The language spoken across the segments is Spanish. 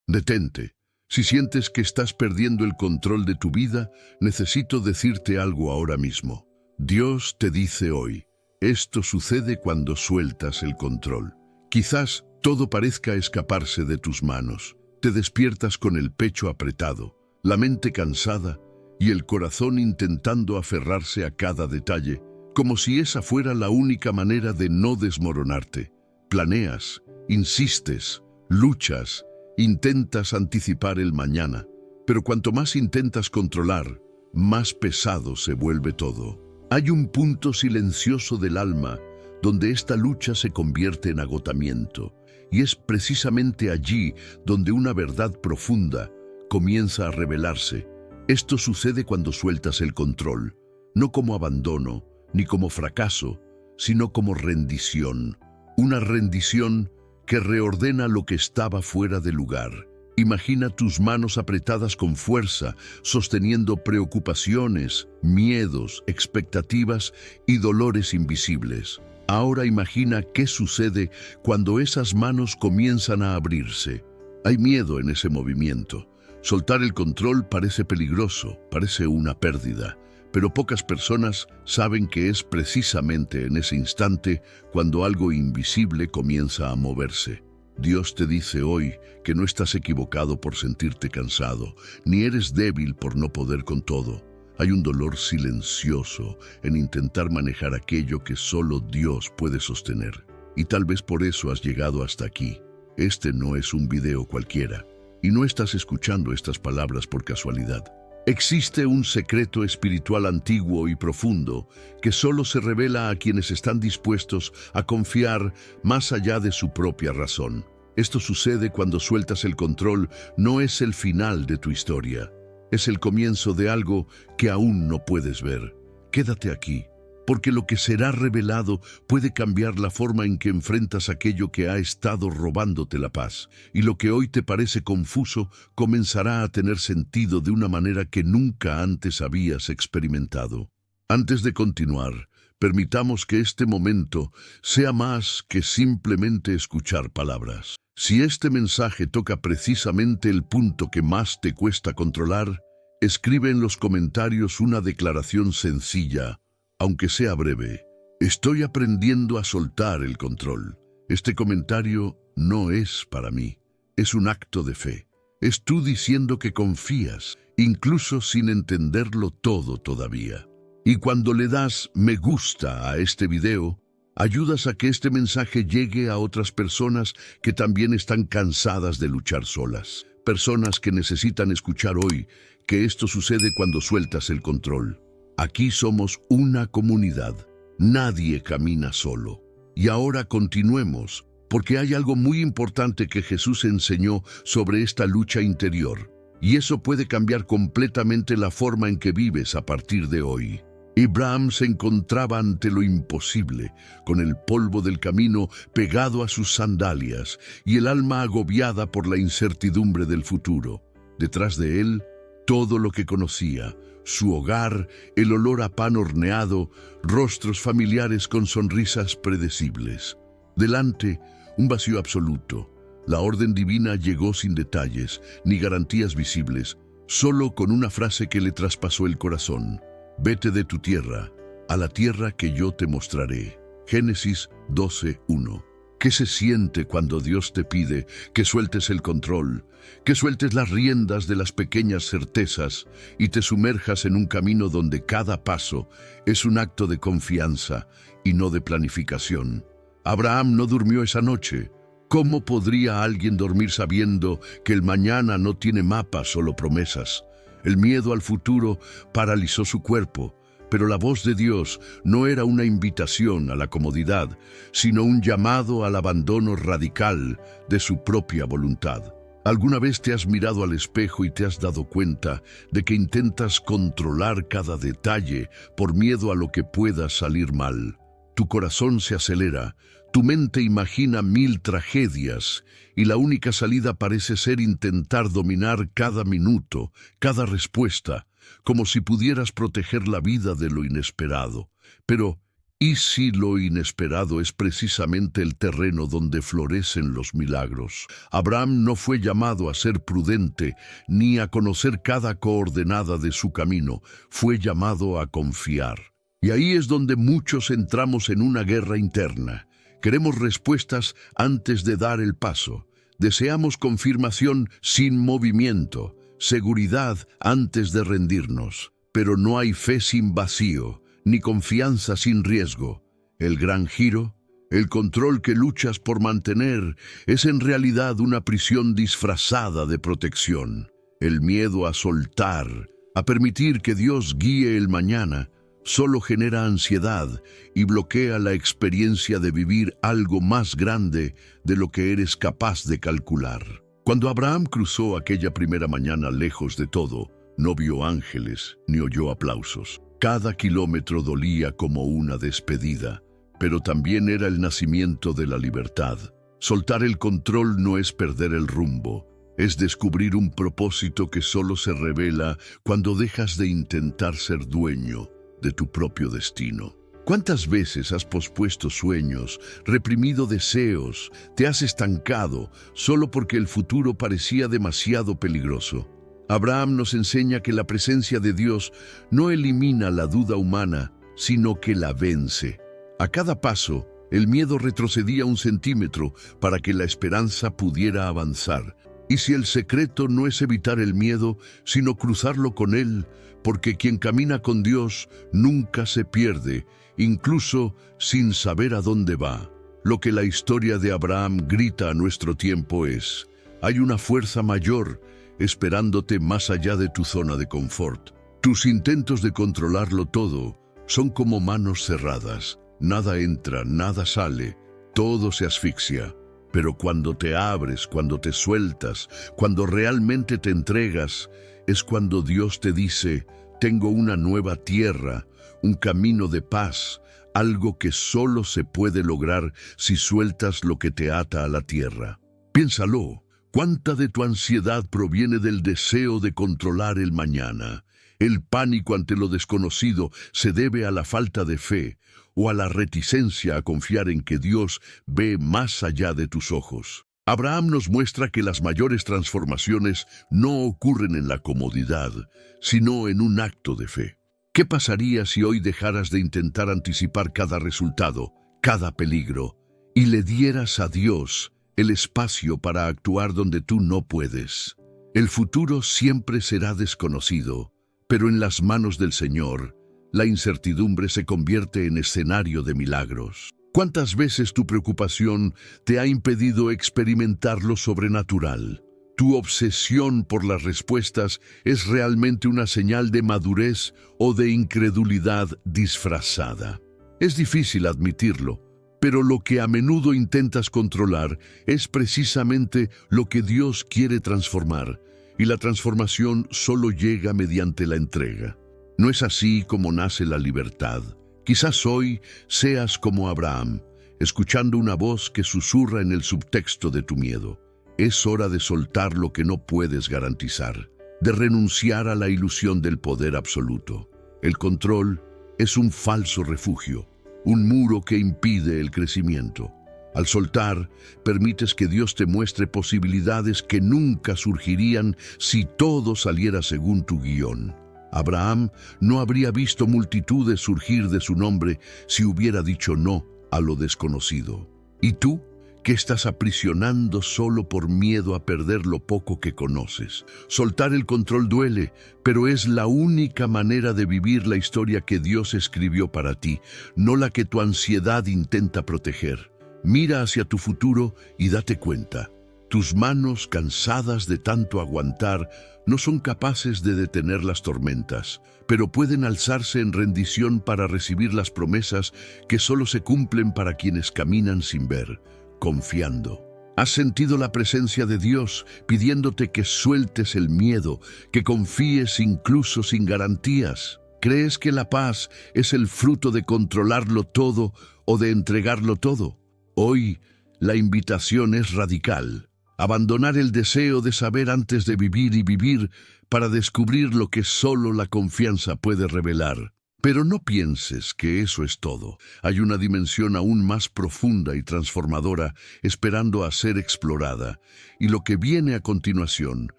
Detente. Si sientes que estás perdiendo el control de tu vida, necesito decirte algo ahora mismo. Dios te dice hoy, esto sucede cuando sueltas el control. Quizás todo parezca escaparse de tus manos. Te despiertas con el pecho apretado, la mente cansada y el corazón intentando aferrarse a cada detalle, como si esa fuera la única manera de no desmoronarte. Planeas, insistes, luchas, intentas anticipar el mañana, pero cuanto más intentas controlar, más pesado se vuelve todo. Hay un punto silencioso del alma donde esta lucha se convierte en agotamiento, y es precisamente allí donde una verdad profunda comienza a revelarse. Esto sucede cuando sueltas el control, no como abandono ni como fracaso, sino como rendición. Una rendición que reordena lo que estaba fuera de lugar. Imagina tus manos apretadas con fuerza, sosteniendo preocupaciones, miedos, expectativas y dolores invisibles. Ahora imagina qué sucede cuando esas manos comienzan a abrirse. Hay miedo en ese movimiento. Soltar el control parece peligroso, parece una pérdida. Pero pocas personas saben que es precisamente en ese instante cuando algo invisible comienza a moverse. Dios te dice hoy que no estás equivocado por sentirte cansado, ni eres débil por no poder con todo. Hay un dolor silencioso en intentar manejar aquello que solo Dios puede sostener. Y tal vez por eso has llegado hasta aquí. Este no es un video cualquiera, y no estás escuchando estas palabras por casualidad. Existe un secreto espiritual antiguo y profundo que solo se revela a quienes están dispuestos a confiar más allá de su propia razón. Esto sucede cuando sueltas el control, no es el final de tu historia. Es el comienzo de algo que aún no puedes ver. Quédate aquí, porque lo que será revelado puede cambiar la forma en que enfrentas aquello que ha estado robándote la paz, y lo que hoy te parece confuso comenzará a tener sentido de una manera que nunca antes habías experimentado. Antes de continuar, permitamos que este momento sea más que simplemente escuchar palabras. Si este mensaje toca precisamente el punto que más te cuesta controlar, escribe en los comentarios una declaración sencilla, aunque sea breve. Estoy aprendiendo a soltar el control. Este comentario no es para mí, es un acto de fe. Es tú diciendo que confías, incluso sin entenderlo todo todavía. Y cuando le das me gusta a este video, ayudas a que este mensaje llegue a otras personas que también están cansadas de luchar solas. Personas que necesitan escuchar hoy que esto sucede cuando sueltas el control. Aquí somos una comunidad. Nadie camina solo. Y ahora continuemos, porque hay algo muy importante que Jesús enseñó sobre esta lucha interior. Y eso puede cambiar completamente la forma en que vives a partir de hoy. Abraham se encontraba ante lo imposible, con el polvo del camino pegado a sus sandalias y el alma agobiada por la incertidumbre del futuro. Detrás de él, todo lo que conocía, su hogar, el olor a pan horneado, rostros familiares con sonrisas predecibles. Delante, un vacío absoluto. La orden divina llegó sin detalles, ni garantías visibles, solo con una frase que le traspasó el corazón. Vete de tu tierra, a la tierra que yo te mostraré. Génesis 12:1. ¿Qué se siente cuando Dios te pide que sueltes el control, que sueltes las riendas de las pequeñas certezas y te sumerjas en un camino donde cada paso es un acto de confianza y no de planificación? Abraham no durmió esa noche. ¿Cómo podría alguien dormir sabiendo que el mañana no tiene mapas, solo promesas? El miedo al futuro paralizó su cuerpo, pero la voz de Dios no era una invitación a la comodidad, sino un llamado al abandono radical de su propia voluntad. ¿Alguna vez te has mirado al espejo y te has dado cuenta de que intentas controlar cada detalle por miedo a lo que pueda salir mal? Tu corazón se acelera, tu mente imagina 1000 tragedias y la única salida parece ser intentar dominar cada minuto, cada respuesta, como si pudieras proteger la vida de lo inesperado. Pero, ¿Y si lo inesperado es precisamente el terreno donde florecen los milagros? Abraham no fue llamado a ser prudente ni a conocer cada coordenada de su camino, fue llamado a confiar. Y ahí es donde muchos entramos en una guerra interna. Queremos respuestas antes de dar el paso. Deseamos confirmación sin movimiento, seguridad antes de rendirnos. Pero no hay fe sin vacío, ni confianza sin riesgo. El gran giro, el control que luchas por mantener, es en realidad una prisión disfrazada de protección. El miedo a soltar, a permitir que Dios guíe el mañana, solo genera ansiedad y bloquea la experiencia de vivir algo más grande de lo que eres capaz de calcular. Cuando Abraham cruzó aquella primera mañana lejos de todo, no vio ángeles ni oyó aplausos. Cada kilómetro dolía como una despedida, pero también era el nacimiento de la libertad. Soltar el control no es perder el rumbo, es descubrir un propósito que solo se revela cuando dejas de intentar ser dueño de tu propio destino. ¿Cuántas veces has pospuesto sueños, reprimido deseos, te has estancado solo porque el futuro parecía demasiado peligroso? Abraham nos enseña que la presencia de Dios no elimina la duda humana, sino que la vence. A cada paso, el miedo retrocedía 1 centímetro para que la esperanza pudiera avanzar. Y si el secreto no es evitar el miedo, sino cruzarlo con él, porque quien camina con Dios nunca se pierde, incluso sin saber a dónde va. Lo que la historia de Abraham grita a nuestro tiempo es: hay una fuerza mayor esperándote más allá de tu zona de confort. Tus intentos de controlarlo todo son como manos cerradas. Nada entra, nada sale, todo se asfixia. Pero cuando te abres, cuando te sueltas, cuando realmente te entregas, es cuando Dios te dice: tengo una nueva tierra, un camino de paz, algo que solo se puede lograr si sueltas lo que te ata a la tierra. Piénsalo, ¿cuánta de tu ansiedad proviene del deseo de controlar el mañana? El pánico ante lo desconocido se debe a la falta de fe o a la reticencia a confiar en que Dios ve más allá de tus ojos. Abraham nos muestra que las mayores transformaciones no ocurren en la comodidad, sino en un acto de fe. ¿Qué pasaría si hoy dejaras de intentar anticipar cada resultado, cada peligro, y le dieras a Dios el espacio para actuar donde tú no puedes? El futuro siempre será desconocido, pero en las manos del Señor, la incertidumbre se convierte en escenario de milagros. ¿Cuántas veces tu preocupación te ha impedido experimentar lo sobrenatural? ¿Tu obsesión por las respuestas es realmente una señal de madurez o de incredulidad disfrazada? Es difícil admitirlo, pero lo que a menudo intentas controlar es precisamente lo que Dios quiere transformar, y la transformación solo llega mediante la entrega. No es así como nace la libertad. Quizás hoy seas como Abraham, escuchando una voz que susurra en el subtexto de tu miedo. Es hora de soltar lo que no puedes garantizar, de renunciar a la ilusión del poder absoluto. El control es un falso refugio, un muro que impide el crecimiento. Al soltar, permites que Dios te muestre posibilidades que nunca surgirían si todo saliera según tu guión. Abraham no habría visto multitudes surgir de su nombre si hubiera dicho no a lo desconocido. ¿Y tú? ¿Qué estás aprisionando solo por miedo a perder lo poco que conoces? Soltar el control duele, pero es la única manera de vivir la historia que Dios escribió para ti, no la que tu ansiedad intenta proteger. Mira hacia tu futuro y date cuenta. Tus manos, cansadas de tanto aguantar, no son capaces de detener las tormentas, pero pueden alzarse en rendición para recibir las promesas que solo se cumplen para quienes caminan sin ver, confiando. ¿Has sentido la presencia de Dios pidiéndote que sueltes el miedo, que confíes incluso sin garantías? ¿Crees que la paz es el fruto de controlarlo todo o de entregarlo todo? Hoy, la invitación es radical. Abandonar el deseo de saber antes de vivir y vivir para descubrir lo que solo la confianza puede revelar. Pero no pienses que eso es todo. Hay una dimensión aún más profunda y transformadora esperando a ser explorada, y lo que viene a continuación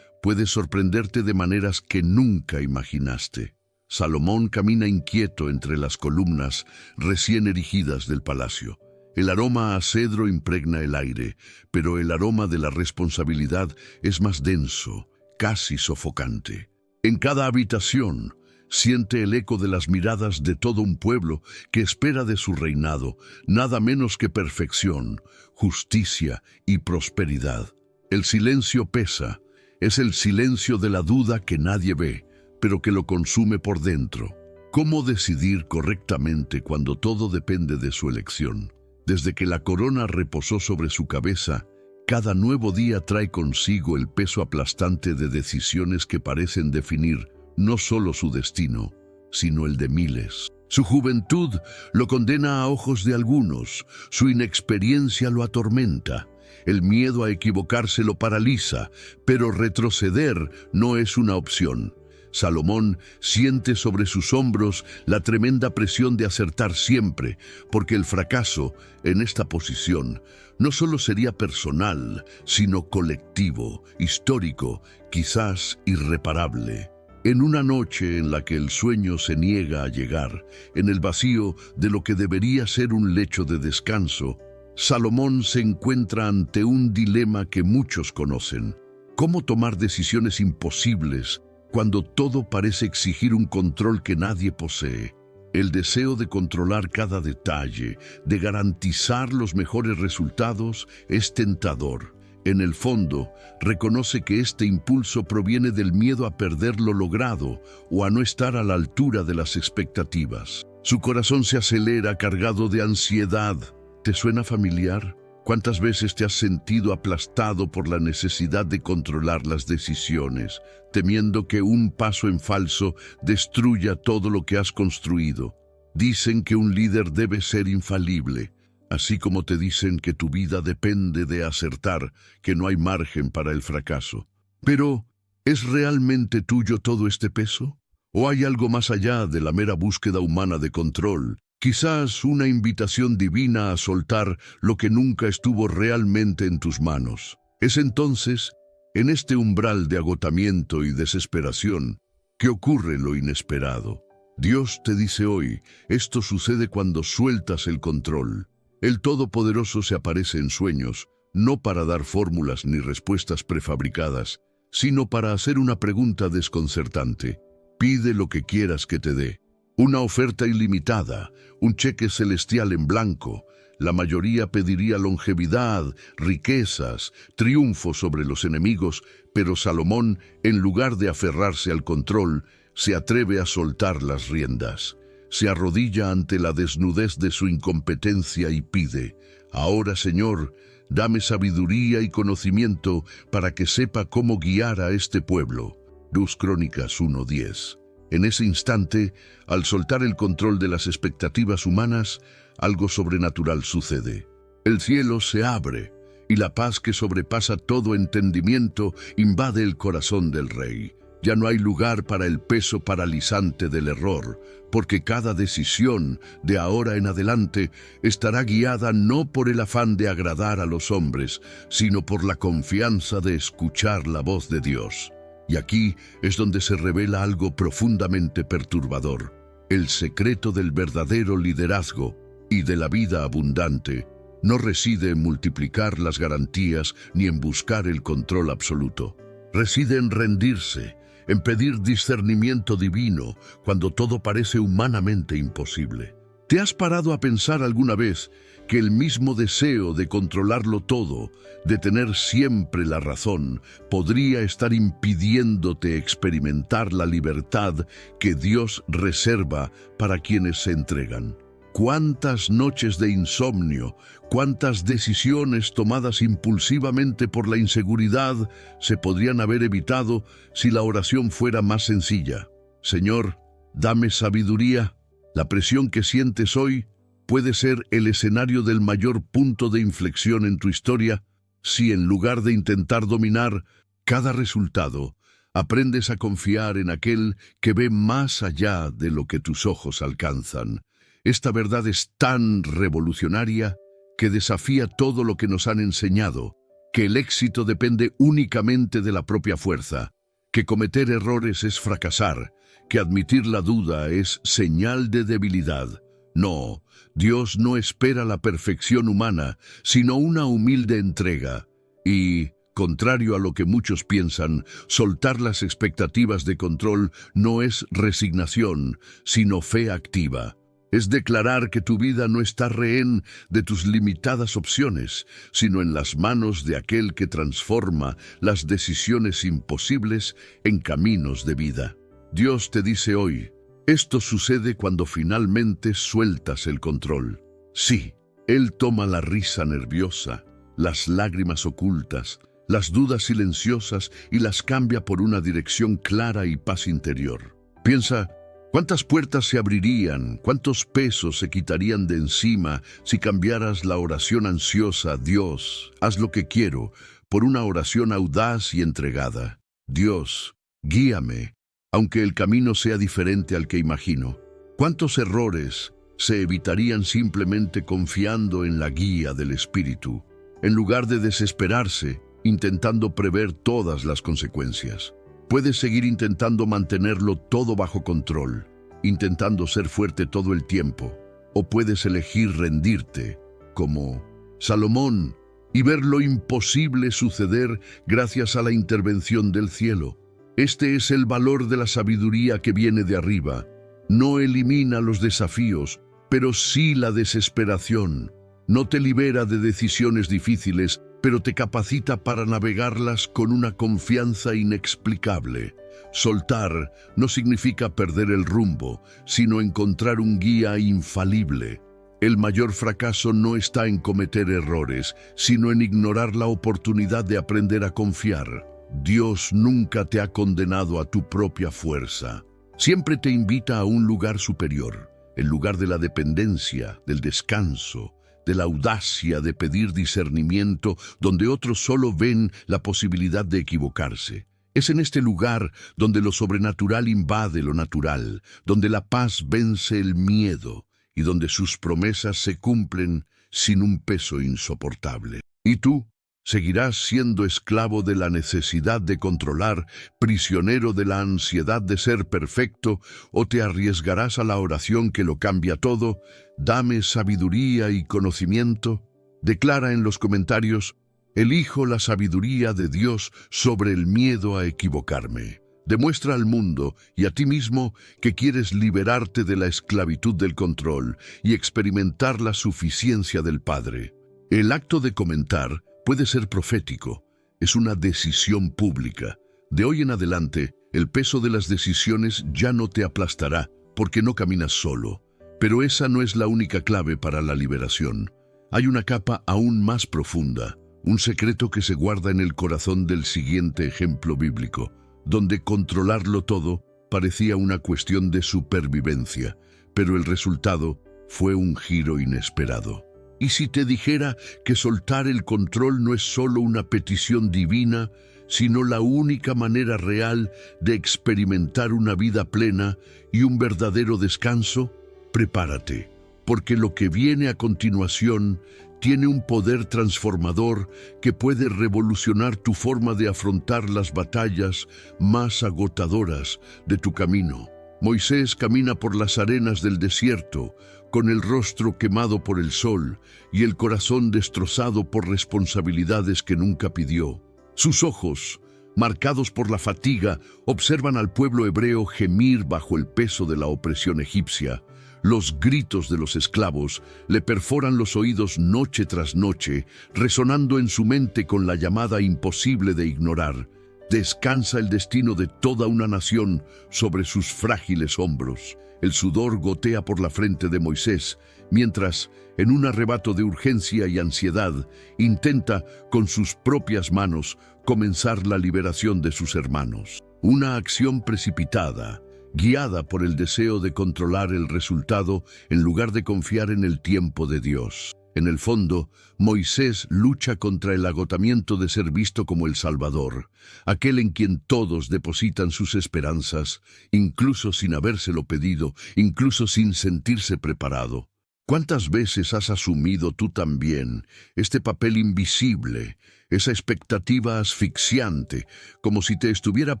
puede sorprenderte de maneras que nunca imaginaste. Salomón camina inquieto entre las columnas recién erigidas del palacio. El aroma a cedro impregna el aire, pero el aroma de la responsabilidad es más denso, casi sofocante. En cada habitación siente el eco de las miradas de todo un pueblo que espera de su reinado nada menos que perfección, justicia y prosperidad. El silencio pesa, es el silencio de la duda que nadie ve, pero que lo consume por dentro. ¿Cómo decidir correctamente cuando todo depende de su elección? Desde que la corona reposó sobre su cabeza, cada nuevo día trae consigo el peso aplastante de decisiones que parecen definir no solo su destino, sino el de miles. Su juventud lo condena a ojos de algunos, su inexperiencia lo atormenta, el miedo a equivocarse lo paraliza, pero retroceder no es una opción. Salomón siente sobre sus hombros la tremenda presión de acertar siempre, porque el fracaso en esta posición no solo sería personal, sino colectivo, histórico, quizás irreparable. En una noche en la que el sueño se niega a llegar, en el vacío de lo que debería ser un lecho de descanso, Salomón se encuentra ante un dilema que muchos conocen. ¿Cómo tomar decisiones imposibles cuando todo parece exigir un control que nadie posee? El deseo de controlar cada detalle, de garantizar los mejores resultados, es tentador. En el fondo, reconoce que este impulso proviene del miedo a perder lo logrado o a no estar a la altura de las expectativas. Su corazón se acelera cargado de ansiedad. ¿Te suena familiar? ¿Cuántas veces te has sentido aplastado por la necesidad de controlar las decisiones, temiendo que un paso en falso destruya todo lo que has construido? Dicen que un líder debe ser infalible, así como te dicen que tu vida depende de acertar, que no hay margen para el fracaso. Pero, ¿es realmente tuyo todo este peso? ¿O hay algo más allá de la mera búsqueda humana de control? Quizás una invitación divina a soltar lo que nunca estuvo realmente en tus manos. Es entonces, en este umbral de agotamiento y desesperación, que ocurre lo inesperado. Dios te dice hoy, esto sucede cuando sueltas el control. El Todopoderoso se aparece en sueños, no para dar fórmulas ni respuestas prefabricadas, sino para hacer una pregunta desconcertante. Pide lo que quieras que te dé. Una oferta ilimitada, un cheque celestial en blanco. La mayoría pediría longevidad, riquezas, triunfo sobre los enemigos, pero Salomón, en lugar de aferrarse al control, se atreve a soltar las riendas. Se arrodilla ante la desnudez de su incompetencia y pide: ahora, Señor, dame sabiduría y conocimiento para que sepa cómo guiar a este pueblo. 2 Crónicas 1:10. En ese instante, al soltar el control de las expectativas humanas, algo sobrenatural sucede. El cielo se abre y la paz que sobrepasa todo entendimiento invade el corazón del rey. Ya no hay lugar para el peso paralizante del error, porque cada decisión de ahora en adelante estará guiada no por el afán de agradar a los hombres, sino por la confianza de escuchar la voz de Dios. Y aquí es donde se revela algo profundamente perturbador. El secreto del verdadero liderazgo y de la vida abundante no reside en multiplicar las garantías ni en buscar el control absoluto. Reside en rendirse, en pedir discernimiento divino cuando todo parece humanamente imposible. ¿Te has parado a pensar alguna vez que el mismo deseo de controlarlo todo, de tener siempre la razón, podría estar impidiéndote experimentar la libertad que Dios reserva para quienes se entregan? ¿Cuántas noches de insomnio, cuántas decisiones tomadas impulsivamente por la inseguridad se podrían haber evitado si la oración fuera más sencilla? Señor, dame sabiduría. La presión que sientes hoy puede ser el escenario del mayor punto de inflexión en tu historia si en lugar de intentar dominar cada resultado, Aprendes a confiar en aquel que ve más allá de lo que tus ojos alcanzan. Esta verdad es tan revolucionaria que desafía todo lo que nos han enseñado, que el éxito depende únicamente de la propia fuerza, que cometer errores es fracasar, que admitir la duda es señal de debilidad. No, Dios no espera la perfección humana, sino una humilde entrega. Y, contrario a lo que muchos piensan, soltar las expectativas de control no es resignación, sino fe activa. Es declarar que tu vida no está rehén de tus limitadas opciones, sino en las manos de aquel que transforma las decisiones imposibles en caminos de vida. Dios te dice hoy, esto sucede cuando finalmente sueltas el control. Sí, Él toma la risa nerviosa, las lágrimas ocultas, las dudas silenciosas y las cambia por una dirección clara y paz interior. Piensa, ¿cuántas puertas se abrirían, cuántos pesos se quitarían de encima si cambiaras la oración ansiosa, Dios, haz lo que quiero, por una oración audaz y entregada? Dios, guíame, aunque el camino sea diferente al que imagino. ¿Cuántos errores se evitarían simplemente confiando en la guía del Espíritu, en lugar de desesperarse, intentando prever todas las consecuencias? Puedes seguir intentando mantenerlo todo bajo control, intentando ser fuerte todo el tiempo, o puedes elegir rendirte, como Salomón, y ver lo imposible suceder gracias a la intervención del cielo. Este es el valor de la sabiduría que viene de arriba. No elimina los desafíos, pero sí la desesperación. No te libera de decisiones difíciles, pero te capacita para navegarlas con una confianza inexplicable. Soltar no significa perder el rumbo, sino encontrar un guía infalible. El mayor fracaso no está en cometer errores, sino en ignorar la oportunidad de aprender a confiar. Dios nunca te ha condenado a tu propia fuerza. Siempre te invita a un lugar superior, el lugar de la dependencia, del descanso, de la audacia de pedir discernimiento, donde otros solo ven la posibilidad de equivocarse. Es en este lugar donde lo sobrenatural invade lo natural, donde la paz vence el miedo y donde sus promesas se cumplen sin un peso insoportable. ¿Y tú? ¿Seguirás siendo esclavo de la necesidad de controlar, prisionero de la ansiedad de ser perfecto, o te arriesgarás a la oración que lo cambia todo? Dame sabiduría y conocimiento. Declara en los comentarios, elijo la sabiduría de Dios sobre el miedo a equivocarme. Demuestra al mundo y a ti mismo que quieres liberarte de la esclavitud del control y experimentar la suficiencia del Padre. El acto de comentar puede ser profético, es una decisión pública. De hoy en adelante, el peso de las decisiones ya no te aplastará, porque no caminas solo. Pero esa no es la única clave para la liberación. Hay una capa aún más profunda, un secreto que se guarda en el corazón del siguiente ejemplo bíblico, donde controlarlo todo parecía una cuestión de supervivencia, pero el resultado fue un giro inesperado. ¿Y si te dijera que soltar el control no es solo una petición divina, sino la única manera real de experimentar una vida plena y un verdadero descanso? Prepárate, porque lo que viene a continuación tiene un poder transformador que puede revolucionar tu forma de afrontar las batallas más agotadoras de tu camino. Moisés camina por las arenas del desierto, con el rostro quemado por el sol y el corazón destrozado por responsabilidades que nunca pidió. Sus ojos, marcados por la fatiga, observan al pueblo hebreo gemir bajo el peso de la opresión egipcia. Los gritos de los esclavos le perforan los oídos noche tras noche, resonando en su mente con la llamada imposible de ignorar. Descansa el destino de toda una nación sobre sus frágiles hombros. El sudor gotea por la frente de Moisés, mientras, en un arrebato de urgencia y ansiedad, intenta, con sus propias manos, comenzar la liberación de sus hermanos. Una acción precipitada, guiada por el deseo de controlar el resultado en lugar de confiar en el tiempo de Dios. En el fondo, Moisés lucha contra el agotamiento de ser visto como el Salvador, aquel en quien todos depositan sus esperanzas, incluso sin habérselo pedido, incluso sin sentirse preparado. ¿Cuántas veces has asumido tú también este papel invisible, esa expectativa asfixiante, como si te estuviera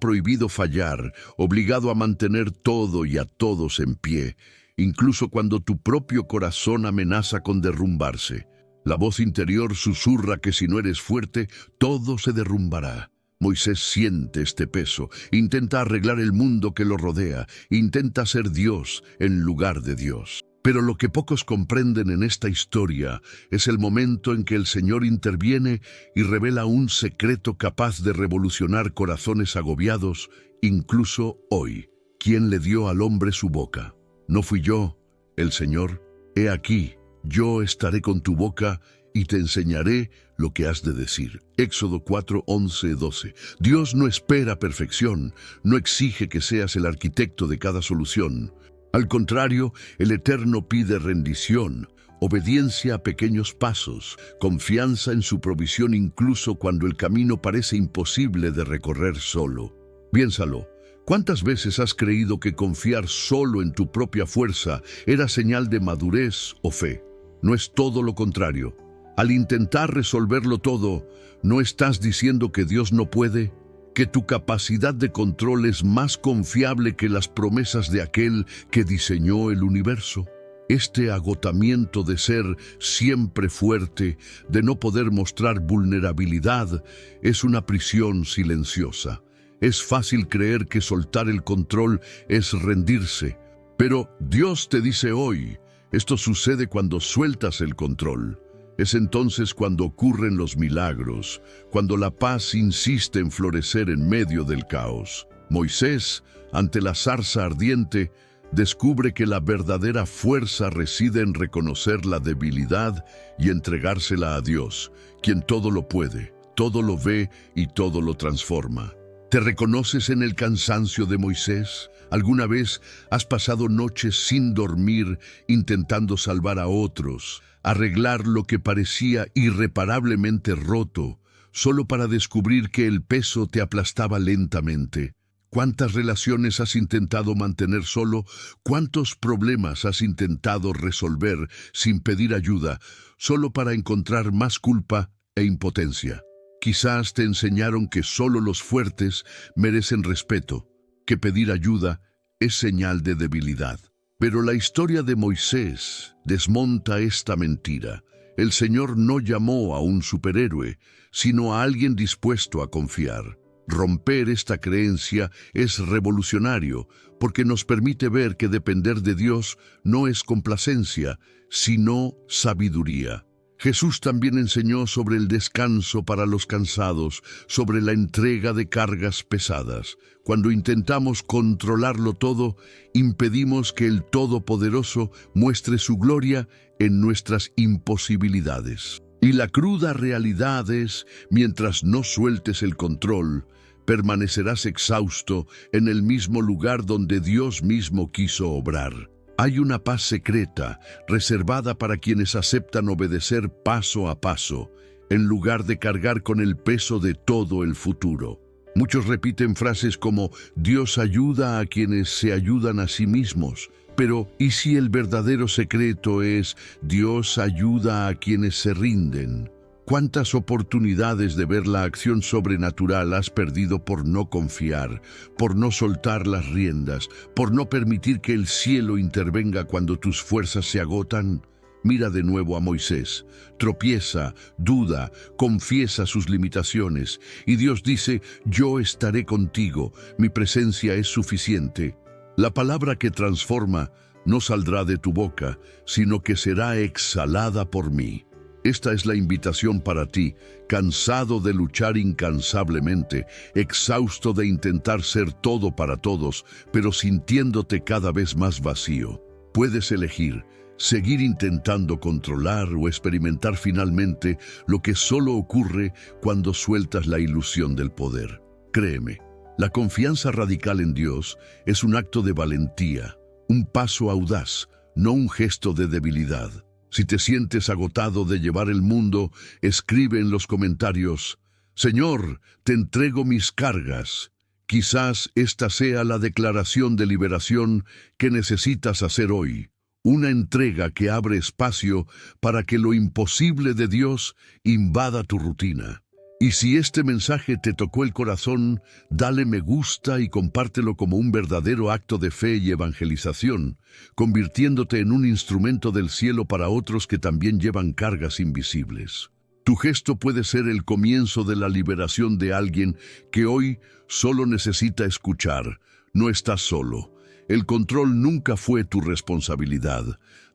prohibido fallar, obligado a mantener todo y a todos en pie, incluso cuando tu propio corazón amenaza con derrumbarse? La voz interior susurra que si no eres fuerte, todo se derrumbará. Moisés siente este peso, intenta arreglar el mundo que lo rodea, intenta ser Dios en lugar de Dios. Pero lo que pocos comprenden en esta historia es el momento en que el Señor interviene y revela un secreto capaz de revolucionar corazones agobiados, incluso hoy. ¿Quién le dio al hombre su boca? ¿No fui yo, el Señor? He aquí, yo estaré con tu boca y te enseñaré lo que has de decir. Éxodo 4, 11, 12. Dios no espera perfección, no exige que seas el arquitecto de cada solución. Al contrario, el Eterno pide rendición, obediencia a pequeños pasos, confianza en su provisión incluso cuando el camino parece imposible de recorrer solo. Piénsalo. ¿Cuántas veces has creído que confiar solo en tu propia fuerza era señal de madurez o fe? No es todo lo contrario. Al intentar resolverlo todo, ¿no estás diciendo que Dios no puede? ¿Que tu capacidad de control es más confiable que las promesas de aquel que diseñó el universo? Este agotamiento de ser siempre fuerte, de no poder mostrar vulnerabilidad, es una prisión silenciosa. Es fácil creer que soltar el control es rendirse, pero Dios te dice hoy, esto sucede cuando sueltas el control. Es entonces cuando ocurren los milagros, cuando la paz insiste en florecer en medio del caos. Moisés, ante la zarza ardiente, descubre que la verdadera fuerza reside en reconocer la debilidad y entregársela a Dios, quien todo lo puede, todo lo ve y todo lo transforma. ¿Te reconoces en el cansancio de Moisés? ¿Alguna vez has pasado noches sin dormir intentando salvar a otros, arreglar lo que parecía irreparablemente roto, solo para descubrir que el peso te aplastaba lentamente? ¿Cuántas relaciones has intentado mantener solo? ¿Cuántos problemas has intentado resolver sin pedir ayuda, solo para encontrar más culpa e impotencia? Quizás te enseñaron que solo los fuertes merecen respeto, que pedir ayuda es señal de debilidad. Pero la historia de Moisés desmonta esta mentira. El Señor no llamó a un superhéroe, sino a alguien dispuesto a confiar. Romper esta creencia es revolucionario, porque nos permite ver que depender de Dios no es complacencia, sino sabiduría. Jesús también enseñó sobre el descanso para los cansados, sobre la entrega de cargas pesadas. Cuando intentamos controlarlo todo, impedimos que el Todopoderoso muestre su gloria en nuestras imposibilidades. Y la cruda realidad es, mientras no sueltes el control, permanecerás exhausto en el mismo lugar donde Dios mismo quiso obrar. Hay una paz secreta, reservada para quienes aceptan obedecer paso a paso, en lugar de cargar con el peso de todo el futuro. Muchos repiten frases como Dios ayuda a quienes se ayudan a sí mismos, pero ¿y si el verdadero secreto es Dios ayuda a quienes se rinden? ¿Cuántas oportunidades de ver la acción sobrenatural has perdido por no confiar, por no soltar las riendas, por no permitir que el cielo intervenga cuando tus fuerzas se agotan? Mira de nuevo a Moisés. Tropieza, duda, confiesa sus limitaciones. Y Dios dice, yo estaré contigo, mi presencia es suficiente. La palabra que transforma no saldrá de tu boca, sino que será exhalada por mí. Esta es la invitación para ti, cansado de luchar incansablemente, exhausto de intentar ser todo para todos, pero sintiéndote cada vez más vacío. Puedes elegir seguir intentando controlar o experimentar finalmente lo que solo ocurre cuando sueltas la ilusión del poder. Créeme, la confianza radical en Dios es un acto de valentía, un paso audaz, no un gesto de debilidad. Si te sientes agotado de llevar el mundo, escribe en los comentarios: Señor, te entrego mis cargas. Quizás esta sea la declaración de liberación que necesitas hacer hoy. Una entrega que abre espacio para que lo imposible de Dios invada tu rutina. Y si este mensaje te tocó el corazón, dale me gusta y compártelo como un verdadero acto de fe y evangelización, convirtiéndote en un instrumento del cielo para otros que también llevan cargas invisibles. Tu gesto puede ser el comienzo de la liberación de alguien que hoy solo necesita escuchar. No estás solo. El control nunca fue tu responsabilidad.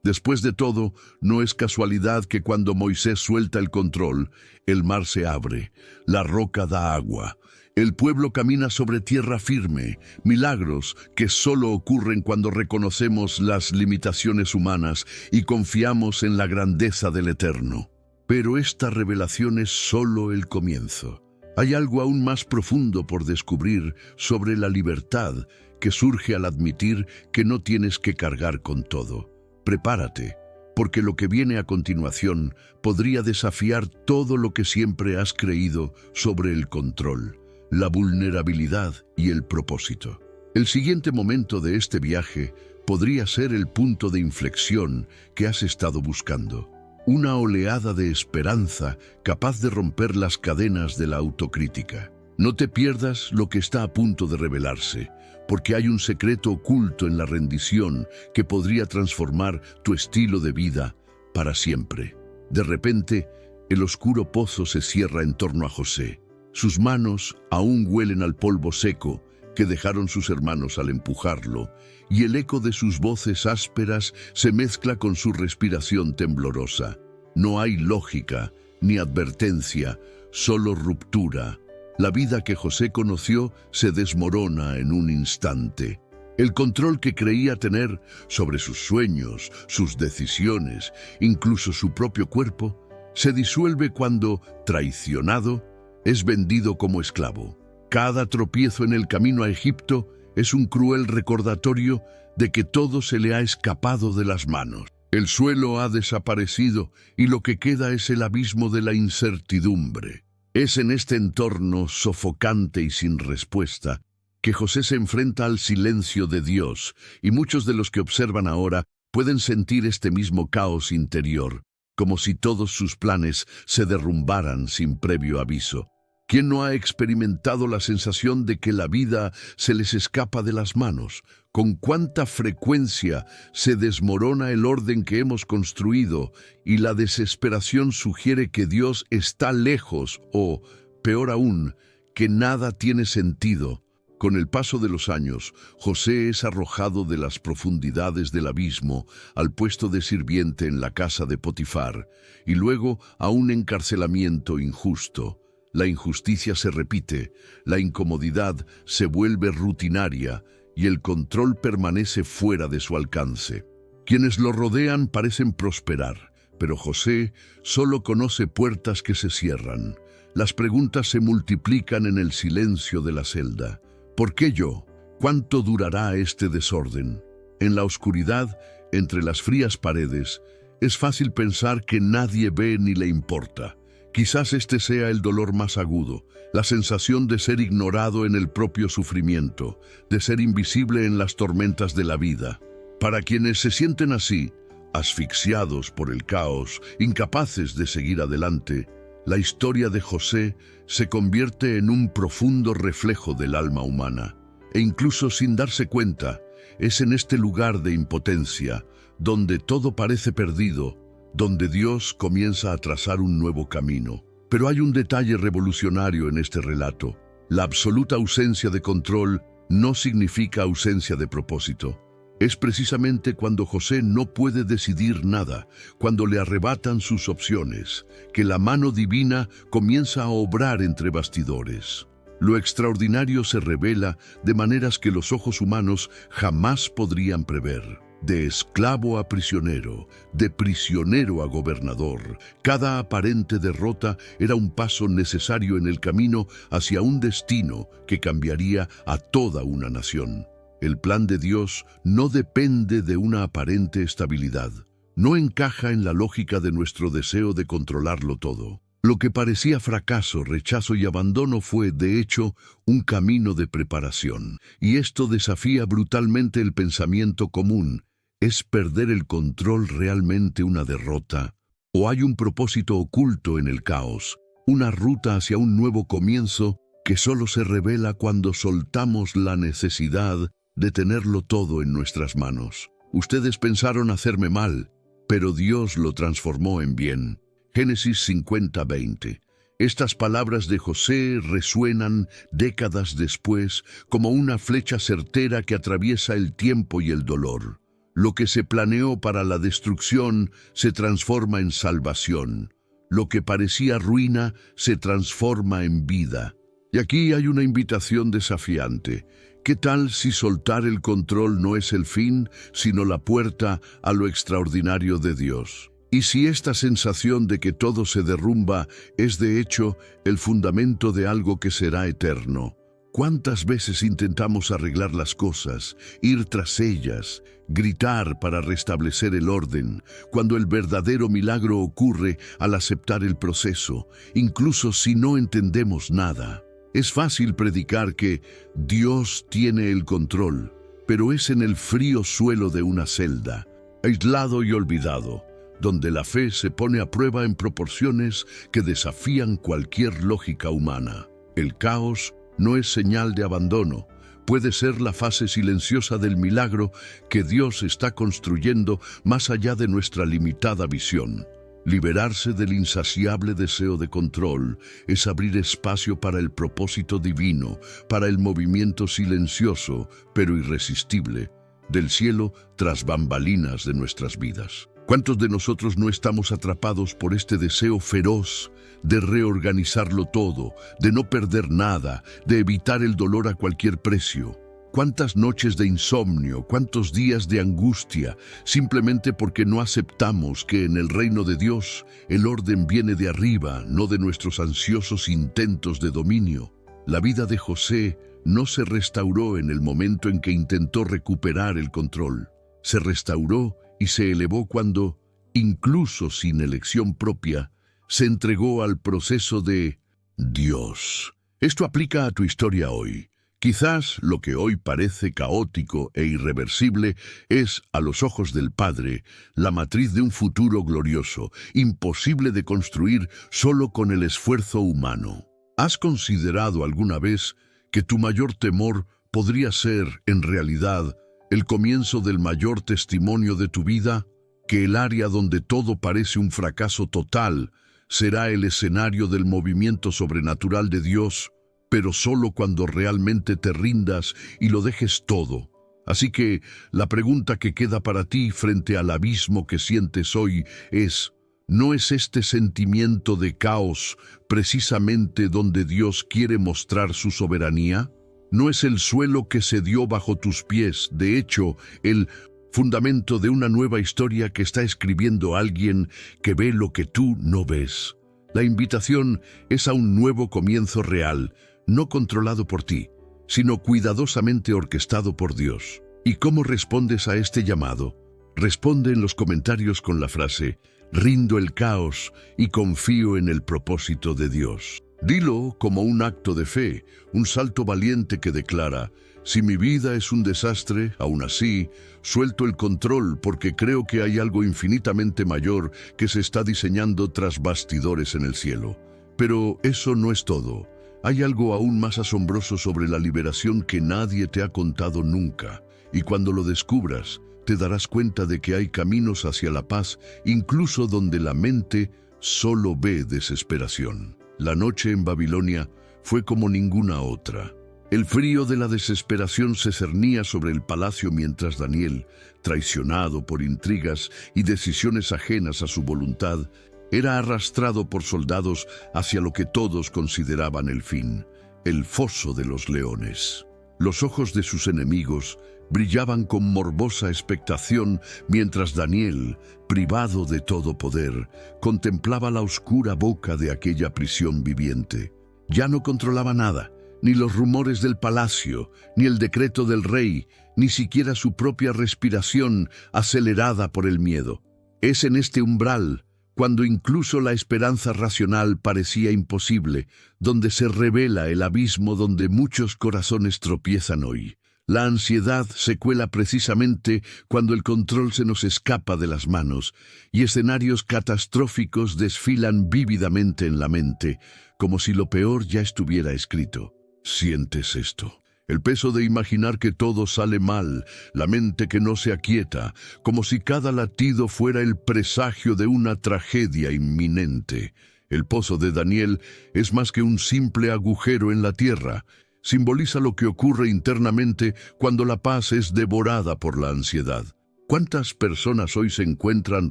Después de todo, no es casualidad que cuando Moisés suelta el control, el mar se abre, la roca da agua, el pueblo camina sobre tierra firme, milagros que solo ocurren cuando reconocemos las limitaciones humanas y confiamos en la grandeza del Eterno. Pero esta revelación es solo el comienzo. Hay algo aún más profundo por descubrir sobre la libertad que surge al admitir que no tienes que cargar con todo. Prepárate, porque lo que viene a continuación podría desafiar todo lo que siempre has creído sobre el control, la vulnerabilidad y el propósito. El siguiente momento de este viaje podría ser el punto de inflexión que has estado buscando. Una oleada de esperanza capaz de romper las cadenas de la autocrítica. No te pierdas lo que está a punto de revelarse, porque hay un secreto oculto en la rendición que podría transformar tu estilo de vida para siempre. De repente, el oscuro pozo se cierra en torno a José. Sus manos aún huelen al polvo seco que dejaron sus hermanos al empujarlo, y el eco de sus voces ásperas se mezcla con su respiración temblorosa. No hay lógica ni advertencia, solo ruptura. La vida que José conoció se desmorona en un instante. El control que creía tener sobre sus sueños, sus decisiones, incluso su propio cuerpo, se disuelve cuando, traicionado, es vendido como esclavo. Cada tropiezo en el camino a Egipto es un cruel recordatorio de que todo se le ha escapado de las manos. El suelo ha desaparecido y lo que queda es el abismo de la incertidumbre. Es en este entorno sofocante y sin respuesta que José se enfrenta al silencio de Dios, y muchos de los que observan ahora pueden sentir este mismo caos interior, como si todos sus planes se derrumbaran sin previo aviso. ¿Quién no ha experimentado la sensación de que la vida se les escapa de las manos? ¿Con cuánta frecuencia se desmorona el orden que hemos construido y la desesperación sugiere que Dios está lejos o, peor aún, que nada tiene sentido? Con el paso de los años, José es arrojado de las profundidades del abismo al puesto de sirviente en la casa de Potifar y luego a un encarcelamiento injusto. La injusticia se repite, la incomodidad se vuelve rutinaria y el control permanece fuera de su alcance. Quienes lo rodean parecen prosperar, pero José solo conoce puertas que se cierran. Las preguntas se multiplican en el silencio de la celda. ¿Por qué yo? ¿Cuánto durará este desorden? En la oscuridad, entre las frías paredes, es fácil pensar que nadie ve ni le importa. Quizás este sea el dolor más agudo, la sensación de ser ignorado en el propio sufrimiento, de ser invisible en las tormentas de la vida. Para quienes se sienten así, asfixiados por el caos, incapaces de seguir adelante, la historia de José se convierte en un profundo reflejo del alma humana. E incluso sin darse cuenta, es en este lugar de impotencia, donde todo parece perdido, donde Dios comienza a trazar un nuevo camino. Pero hay un detalle revolucionario en este relato. La absoluta ausencia de control no significa ausencia de propósito. Es precisamente cuando José no puede decidir nada, cuando le arrebatan sus opciones, que la mano divina comienza a obrar entre bastidores. Lo extraordinario se revela de maneras que los ojos humanos jamás podrían prever. De esclavo a prisionero, de prisionero a gobernador, cada aparente derrota era un paso necesario en el camino hacia un destino que cambiaría a toda una nación. El plan de Dios no depende de una aparente estabilidad. no encaja en la lógica de nuestro deseo de controlarlo todo. Lo que parecía fracaso, rechazo y abandono fue, de hecho, un camino de preparación. Y esto desafía brutalmente el pensamiento común. ¿Es perder el control realmente una derrota? ¿O hay un propósito oculto en el caos? Una ruta hacia un nuevo comienzo que solo se revela cuando soltamos la necesidad de tenerlo todo en nuestras manos. Ustedes pensaron hacerme mal, pero Dios lo transformó en bien. Génesis 50:20. Estas palabras de José resuenan décadas después como una flecha certera que atraviesa el tiempo y el dolor. Lo que se planeó para la destrucción se transforma en salvación. Lo que parecía ruina se transforma en vida. Y aquí hay una invitación desafiante. ¿Qué tal si soltar el control no es el fin, sino la puerta a lo extraordinario de Dios? ¿Y si esta sensación de que todo se derrumba es de hecho el fundamento de algo que será eterno? ¿Cuántas veces intentamos arreglar las cosas, ir tras ellas, gritar para restablecer el orden, cuando el verdadero milagro ocurre al aceptar el proceso, incluso si no entendemos nada? Es fácil predicar que Dios tiene el control, pero es en el frío suelo de una celda, aislado y olvidado, donde la fe se pone a prueba en proporciones que desafían cualquier lógica humana. El caos no es señal de abandono, puede ser la fase silenciosa del milagro que Dios está construyendo más allá de nuestra limitada visión. Liberarse del insaciable deseo de control es abrir espacio para el propósito divino, para el movimiento silencioso, pero irresistible, del cielo tras bambalinas de nuestras vidas. ¿Cuántos de nosotros no estamos atrapados por este deseo feroz de reorganizarlo todo, de no perder nada, de evitar el dolor a cualquier precio? ¿Cuántas noches de insomnio, cuántos días de angustia, simplemente porque no aceptamos que en el reino de Dios el orden viene de arriba, no de nuestros ansiosos intentos de dominio? La vida de José no se restauró en el momento en que intentó recuperar el control. Se restauró y se elevó cuando, incluso sin elección propia, se entregó al proceso de Dios. Esto aplica a tu historia hoy. Quizás lo que hoy parece caótico e irreversible es, a los ojos del Padre, la matriz de un futuro glorioso, imposible de construir solo con el esfuerzo humano. ¿Has considerado alguna vez que tu mayor temor podría ser, en realidad, el comienzo del mayor testimonio de tu vida? Que el área donde todo parece un fracaso total será el escenario del movimiento sobrenatural de Dios, pero solo cuando realmente te rindas y lo dejes todo. Así que la pregunta que queda para ti frente al abismo que sientes hoy es, ¿no es este sentimiento de caos precisamente donde Dios quiere mostrar su soberanía? ¿No es el suelo que se dio bajo tus pies, de hecho, el fundamento de una nueva historia que está escribiendo alguien que ve lo que tú no ves? La invitación es a un nuevo comienzo real, no controlado por ti, sino cuidadosamente orquestado por Dios. ¿Y cómo respondes a este llamado? Responde en los comentarios con la frase, rindo el caos y confío en el propósito de Dios. Dilo como un acto de fe, un salto valiente que declara, si mi vida es un desastre, aún así, suelto el control porque creo que hay algo infinitamente mayor que se está diseñando tras bastidores en el cielo. Pero eso no es todo. Hay algo aún más asombroso sobre la liberación que nadie te ha contado nunca, y cuando lo descubras, te darás cuenta de que hay caminos hacia la paz, incluso donde la mente solo ve desesperación. La noche en Babilonia fue como ninguna otra. El frío de la desesperación se cernía sobre el palacio mientras Daniel, traicionado por intrigas y decisiones ajenas a su voluntad, era arrastrado por soldados hacia lo que todos consideraban el fin, el foso de los leones. Los ojos de sus enemigos brillaban con morbosa expectación mientras Daniel, privado de todo poder, contemplaba la oscura boca de aquella prisión viviente. Ya no controlaba nada, ni los rumores del palacio, ni el decreto del rey, ni siquiera su propia respiración acelerada por el miedo. Es en este umbral, cuando incluso la esperanza racional parecía imposible, donde se revela el abismo donde muchos corazones tropiezan hoy. La ansiedad se cuela precisamente cuando el control se nos escapa de las manos y escenarios catastróficos desfilan vívidamente en la mente, como si lo peor ya estuviera escrito. ¿Sientes esto? El peso de imaginar que todo sale mal, la mente que no se aquieta, como si cada latido fuera el presagio de una tragedia inminente. El pozo de Daniel es más que un simple agujero en la tierra. Simboliza lo que ocurre internamente cuando la paz es devorada por la ansiedad. ¿Cuántas personas hoy se encuentran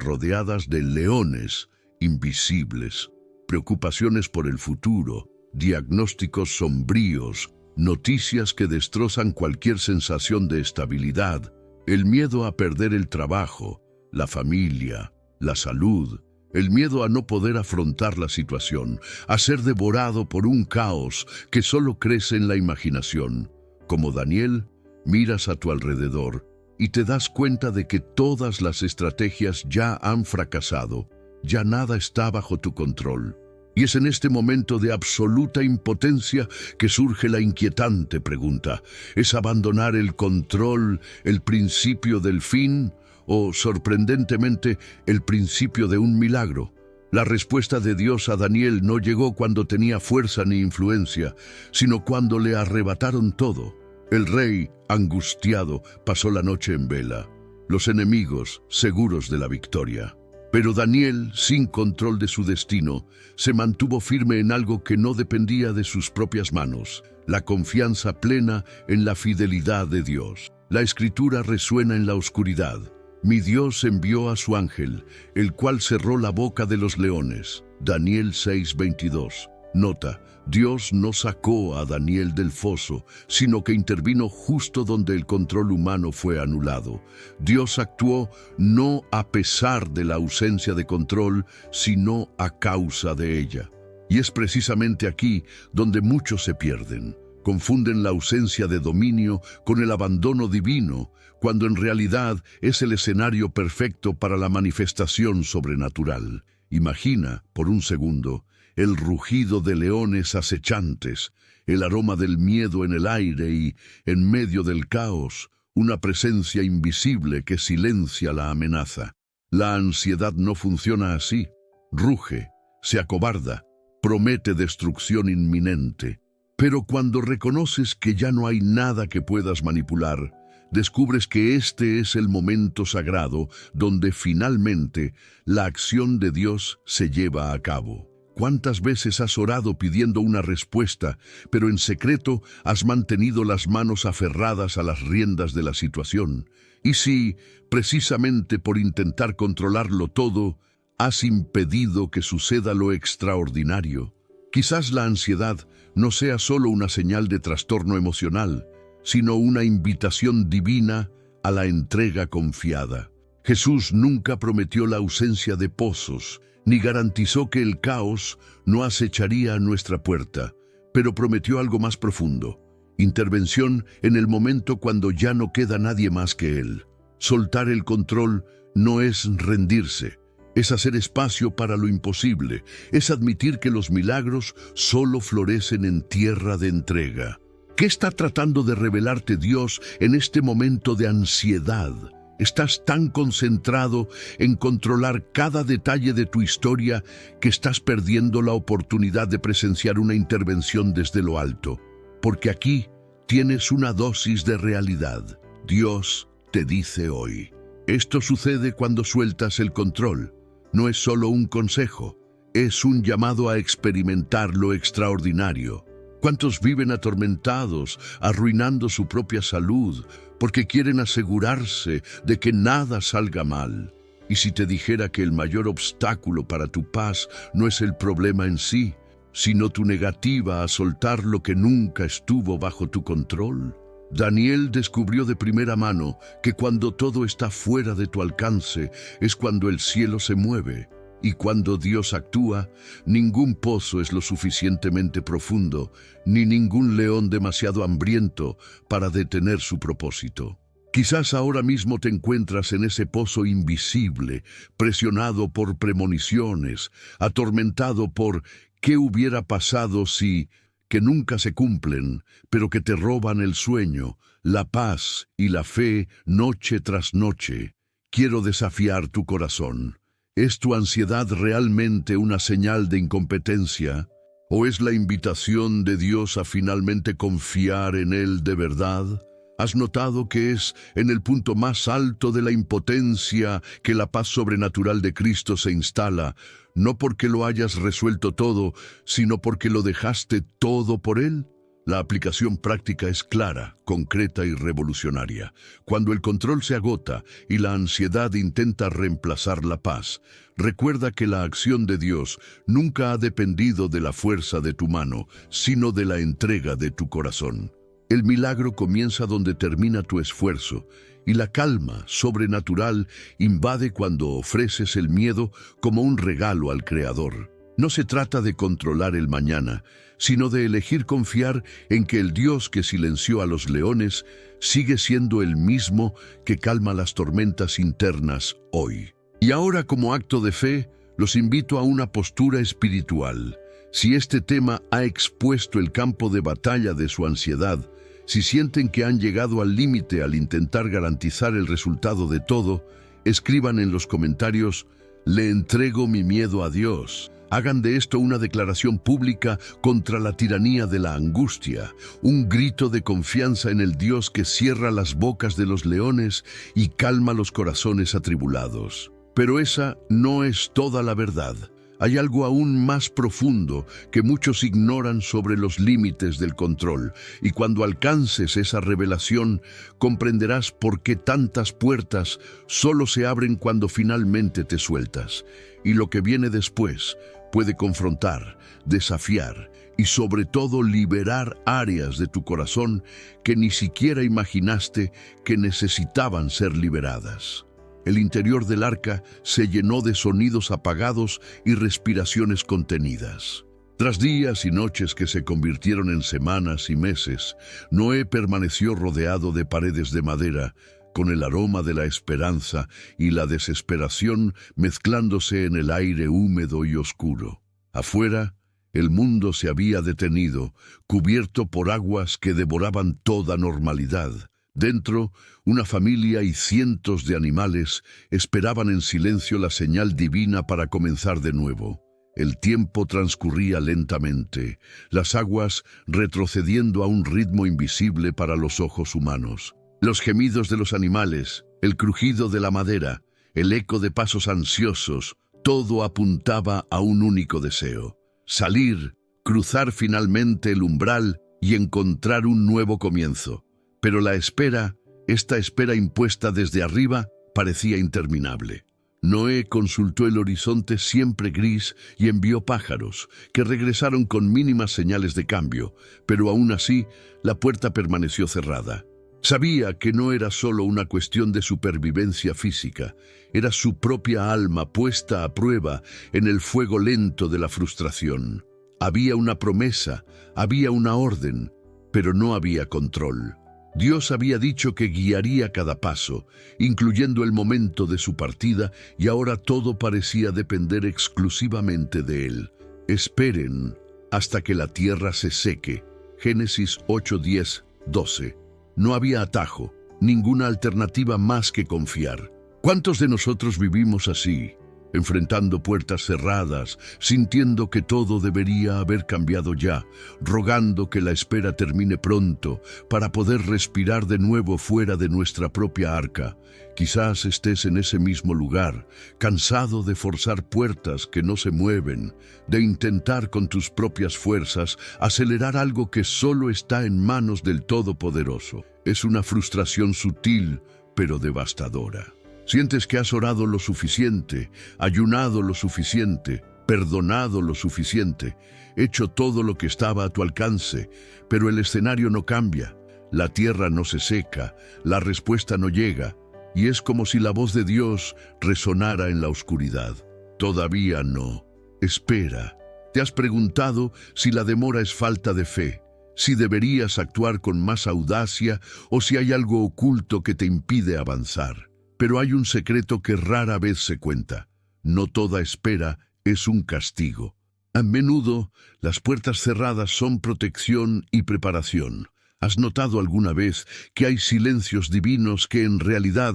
rodeadas de leones invisibles? Preocupaciones por el futuro, diagnósticos sombríos, noticias que destrozan cualquier sensación de estabilidad, el miedo a perder el trabajo, la familia, la salud, el miedo a no poder afrontar la situación, a ser devorado por un caos que solo crece en la imaginación. Como Daniel, miras a tu alrededor y te das cuenta de que todas las estrategias ya han fracasado, ya nada está bajo tu control. Y es en este momento de absoluta impotencia que surge la inquietante pregunta: ¿es abandonar el control el principio del fin o, sorprendentemente, el principio de un milagro? La respuesta de Dios a Daniel no llegó cuando tenía fuerza ni influencia, sino cuando le arrebataron todo. El rey, angustiado, pasó la noche en vela, los enemigos seguros de la victoria. Pero Daniel, sin control de su destino, se mantuvo firme en algo que no dependía de sus propias manos: la confianza plena en la fidelidad de Dios. La Escritura resuena en la oscuridad: mi Dios envió a su ángel, el cual cerró la boca de los leones. Daniel 6:22. Nota: Dios no sacó a Daniel del foso, sino que intervino justo donde el control humano fue anulado. Dios actuó no a pesar de la ausencia de control, sino a causa de ella. Y es precisamente aquí donde muchos se pierden. Confunden la ausencia de dominio con el abandono divino, cuando en realidad es el escenario perfecto para la manifestación sobrenatural. Imagina, por un segundo, el rugido de leones acechantes, el aroma del miedo en el aire y, en medio del caos, una presencia invisible que silencia la amenaza. La ansiedad no funciona así. Ruge, se acobarda, promete destrucción inminente. Pero cuando reconoces que ya no hay nada que puedas manipular, descubres que este es el momento sagrado donde finalmente la acción de Dios se lleva a cabo. ¿Cuántas veces has orado pidiendo una respuesta, pero en secreto has mantenido las manos aferradas a las riendas de la situación? Y si, precisamente por intentar controlarlo todo, has impedido que suceda lo extraordinario. Quizás la ansiedad no sea solo una señal de trastorno emocional, sino una invitación divina a la entrega confiada. Jesús nunca prometió la ausencia de pozos, ni garantizó que el caos no acecharía a nuestra puerta, pero prometió algo más profundo: intervención en el momento cuando ya no queda nadie más que Él. Soltar el control no es rendirse, es hacer espacio para lo imposible, es admitir que los milagros solo florecen en tierra de entrega. ¿Qué está tratando de revelarte Dios en este momento de ansiedad? Estás tan concentrado en controlar cada detalle de tu historia que estás perdiendo la oportunidad de presenciar una intervención desde lo alto. Porque aquí tienes una dosis de realidad. Dios te dice hoy: esto sucede cuando sueltas el control. No es solo un consejo, es un llamado a experimentar lo extraordinario. ¿Cuántos viven atormentados, arruinando su propia salud, porque quieren asegurarse de que nada salga mal? Y si te dijera que el mayor obstáculo para tu paz no es el problema en sí, sino tu negativa a soltar lo que nunca estuvo bajo tu control. Daniel descubrió de primera mano que cuando todo está fuera de tu alcance es cuando el cielo se mueve. Y cuando Dios actúa, ningún pozo es lo suficientemente profundo, ni ningún león demasiado hambriento para detener su propósito. Quizás ahora mismo te encuentras en ese pozo invisible, presionado por premoniciones, atormentado por ¿qué hubiera pasado si? Que nunca se cumplen, pero que te roban el sueño, la paz y la fe noche tras noche. Quiero desafiar tu corazón. ¿Es tu ansiedad realmente una señal de incompetencia? ¿O es la invitación de Dios a finalmente confiar en Él de verdad? ¿Has notado que es en el punto más alto de la impotencia que la paz sobrenatural de Cristo se instala, no porque lo hayas resuelto todo, sino porque lo dejaste todo por Él? La aplicación práctica es clara, concreta y revolucionaria. Cuando el control se agota y la ansiedad intenta reemplazar la paz, recuerda que la acción de Dios nunca ha dependido de la fuerza de tu mano, sino de la entrega de tu corazón. El milagro comienza donde termina tu esfuerzo, y la calma sobrenatural invade cuando ofreces el miedo como un regalo al Creador. No se trata de controlar el mañana, sino de elegir confiar en que el Dios que silenció a los leones sigue siendo el mismo que calma las tormentas internas hoy. Y ahora, como acto de fe, los invito a una postura espiritual. Si este tema ha expuesto el campo de batalla de su ansiedad, si sienten que han llegado al límite al intentar garantizar el resultado de todo, escriban en los comentarios: «Le entrego mi miedo a Dios». Hagan de esto una declaración pública contra la tiranía de la angustia, un grito de confianza en el Dios que cierra las bocas de los leones y calma los corazones atribulados. Pero esa no es toda la verdad. Hay algo aún más profundo que muchos ignoran sobre los límites del control, y cuando alcances esa revelación, comprenderás por qué tantas puertas solo se abren cuando finalmente te sueltas. Y lo que viene después puede confrontar, desafiar y sobre todo liberar áreas de tu corazón que ni siquiera imaginaste que necesitaban ser liberadas. El interior del arca se llenó de sonidos apagados y respiraciones contenidas. Tras días y noches que se convirtieron en semanas y meses, Noé permaneció rodeado de paredes de madera, con el aroma de la esperanza y la desesperación mezclándose en el aire húmedo y oscuro. Afuera, el mundo se había detenido, cubierto por aguas que devoraban toda normalidad. Dentro, una familia y cientos de animales esperaban en silencio la señal divina para comenzar de nuevo. El tiempo transcurría lentamente, las aguas retrocediendo a un ritmo invisible para los ojos humanos. Los gemidos de los animales, el crujido de la madera, el eco de pasos ansiosos, todo apuntaba a un único deseo: salir, cruzar finalmente el umbral y encontrar un nuevo comienzo. Pero la espera, esta espera impuesta desde arriba, parecía interminable. Noé consultó el horizonte siempre gris y envió pájaros, que regresaron con mínimas señales de cambio, pero aún así la puerta permaneció cerrada. Sabía que no era solo una cuestión de supervivencia física, era su propia alma puesta a prueba en el fuego lento de la frustración. Había una promesa, había una orden, pero no había control. Dios había dicho que guiaría cada paso, incluyendo el momento de su partida, y ahora todo parecía depender exclusivamente de Él. Esperen hasta que la tierra se seque. Génesis 8, 10, 12. No había atajo, ninguna alternativa más que confiar. ¿Cuántos de nosotros vivimos así? Enfrentando puertas cerradas, sintiendo que todo debería haber cambiado ya, rogando que la espera termine pronto para poder respirar de nuevo fuera de nuestra propia arca. Quizás estés en ese mismo lugar, cansado de forzar puertas que no se mueven, de intentar con tus propias fuerzas acelerar algo que solo está en manos del Todopoderoso. Es una frustración sutil, pero devastadora. Sientes que has orado lo suficiente, ayunado lo suficiente, perdonado lo suficiente, hecho todo lo que estaba a tu alcance, pero el escenario no cambia, la tierra no se seca, la respuesta no llega, y es como si la voz de Dios resonara en la oscuridad. Todavía no. Espera. ¿Te has preguntado si la demora es falta de fe? si deberías actuar con más audacia o si hay algo oculto que te impide avanzar. Pero hay un secreto que rara vez se cuenta. No toda espera es un castigo. A menudo, las puertas cerradas son protección y preparación. ¿Has notado alguna vez que hay silencios divinos que en realidad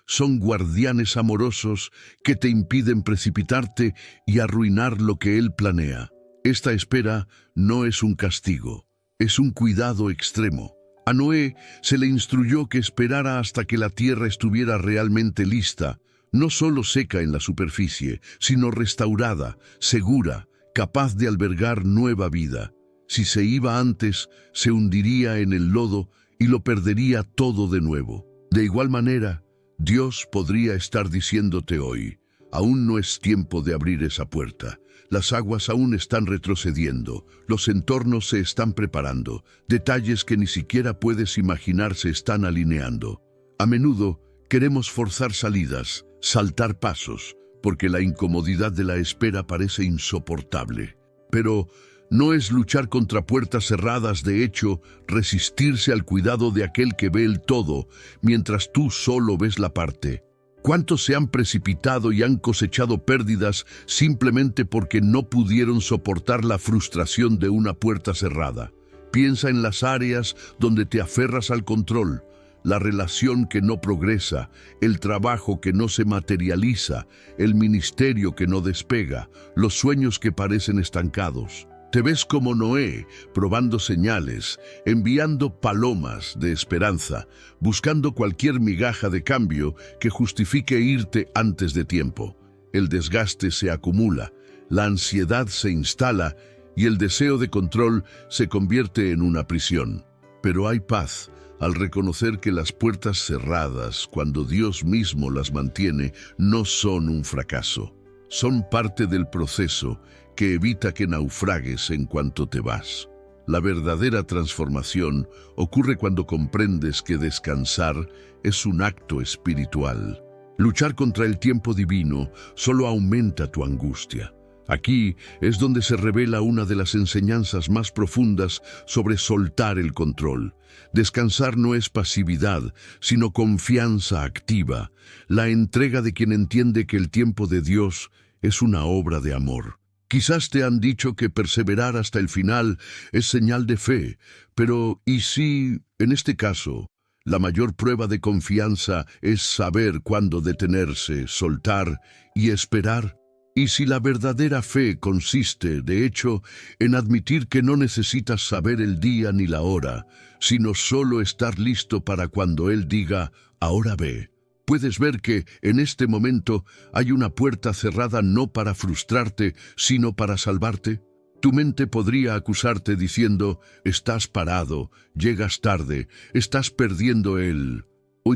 son guardianes amorosos que te impiden precipitarte y arruinar lo que Él planea? Esta espera no es un castigo, es un cuidado extremo. A Noé se le instruyó que esperara hasta que la tierra estuviera realmente lista, no solo seca en la superficie, sino restaurada, segura, capaz de albergar nueva vida. Si se iba antes, se hundiría en el lodo y lo perdería todo de nuevo. De igual manera, Dios podría estar diciéndote hoy, aún no es tiempo de abrir esa puerta. Las aguas aún están retrocediendo, los entornos se están preparando, detalles que ni siquiera puedes imaginar se están alineando. A menudo queremos forzar salidas, saltar pasos, porque la incomodidad de la espera parece insoportable. Pero no es luchar contra puertas cerradas, de hecho, resistirse al cuidado de aquel que ve el todo, mientras tú solo ves la parte. ¿Cuántos se han precipitado y han cosechado pérdidas simplemente porque no pudieron soportar la frustración de una puerta cerrada? Piensa en las áreas donde te aferras al control, la relación que no progresa, el trabajo que no se materializa, el ministerio que no despega, los sueños que parecen estancados. Te ves como Noé, probando señales, enviando palomas de esperanza, buscando cualquier migaja de cambio que justifique irte antes de tiempo. El desgaste se acumula, la ansiedad se instala y el deseo de control se convierte en una prisión. Pero hay paz al reconocer que las puertas cerradas, cuando Dios mismo las mantiene, no son un fracaso. Son parte del proceso que evita que naufragues en cuanto te vas. La verdadera transformación ocurre cuando comprendes que descansar es un acto espiritual. Luchar contra el tiempo divino solo aumenta tu angustia. Aquí es donde se revela una de las enseñanzas más profundas sobre soltar el control. Descansar no es pasividad, sino confianza activa, la entrega de quien entiende que el tiempo de Dios es una obra de amor. Quizás te han dicho que perseverar hasta el final es señal de fe, pero ¿y si, en este caso, la mayor prueba de confianza es saber cuándo detenerse, soltar y esperar? ¿Y si la verdadera fe consiste, de hecho, en admitir que no necesitas saber el día ni la hora, sino solo estar listo para cuando Él diga, ahora ve? Puedes ver que, en este momento, hay una puerta cerrada no para frustrarte, sino para salvarte. Tu mente podría acusarte diciendo, estás parado, llegas tarde, estás perdiendo el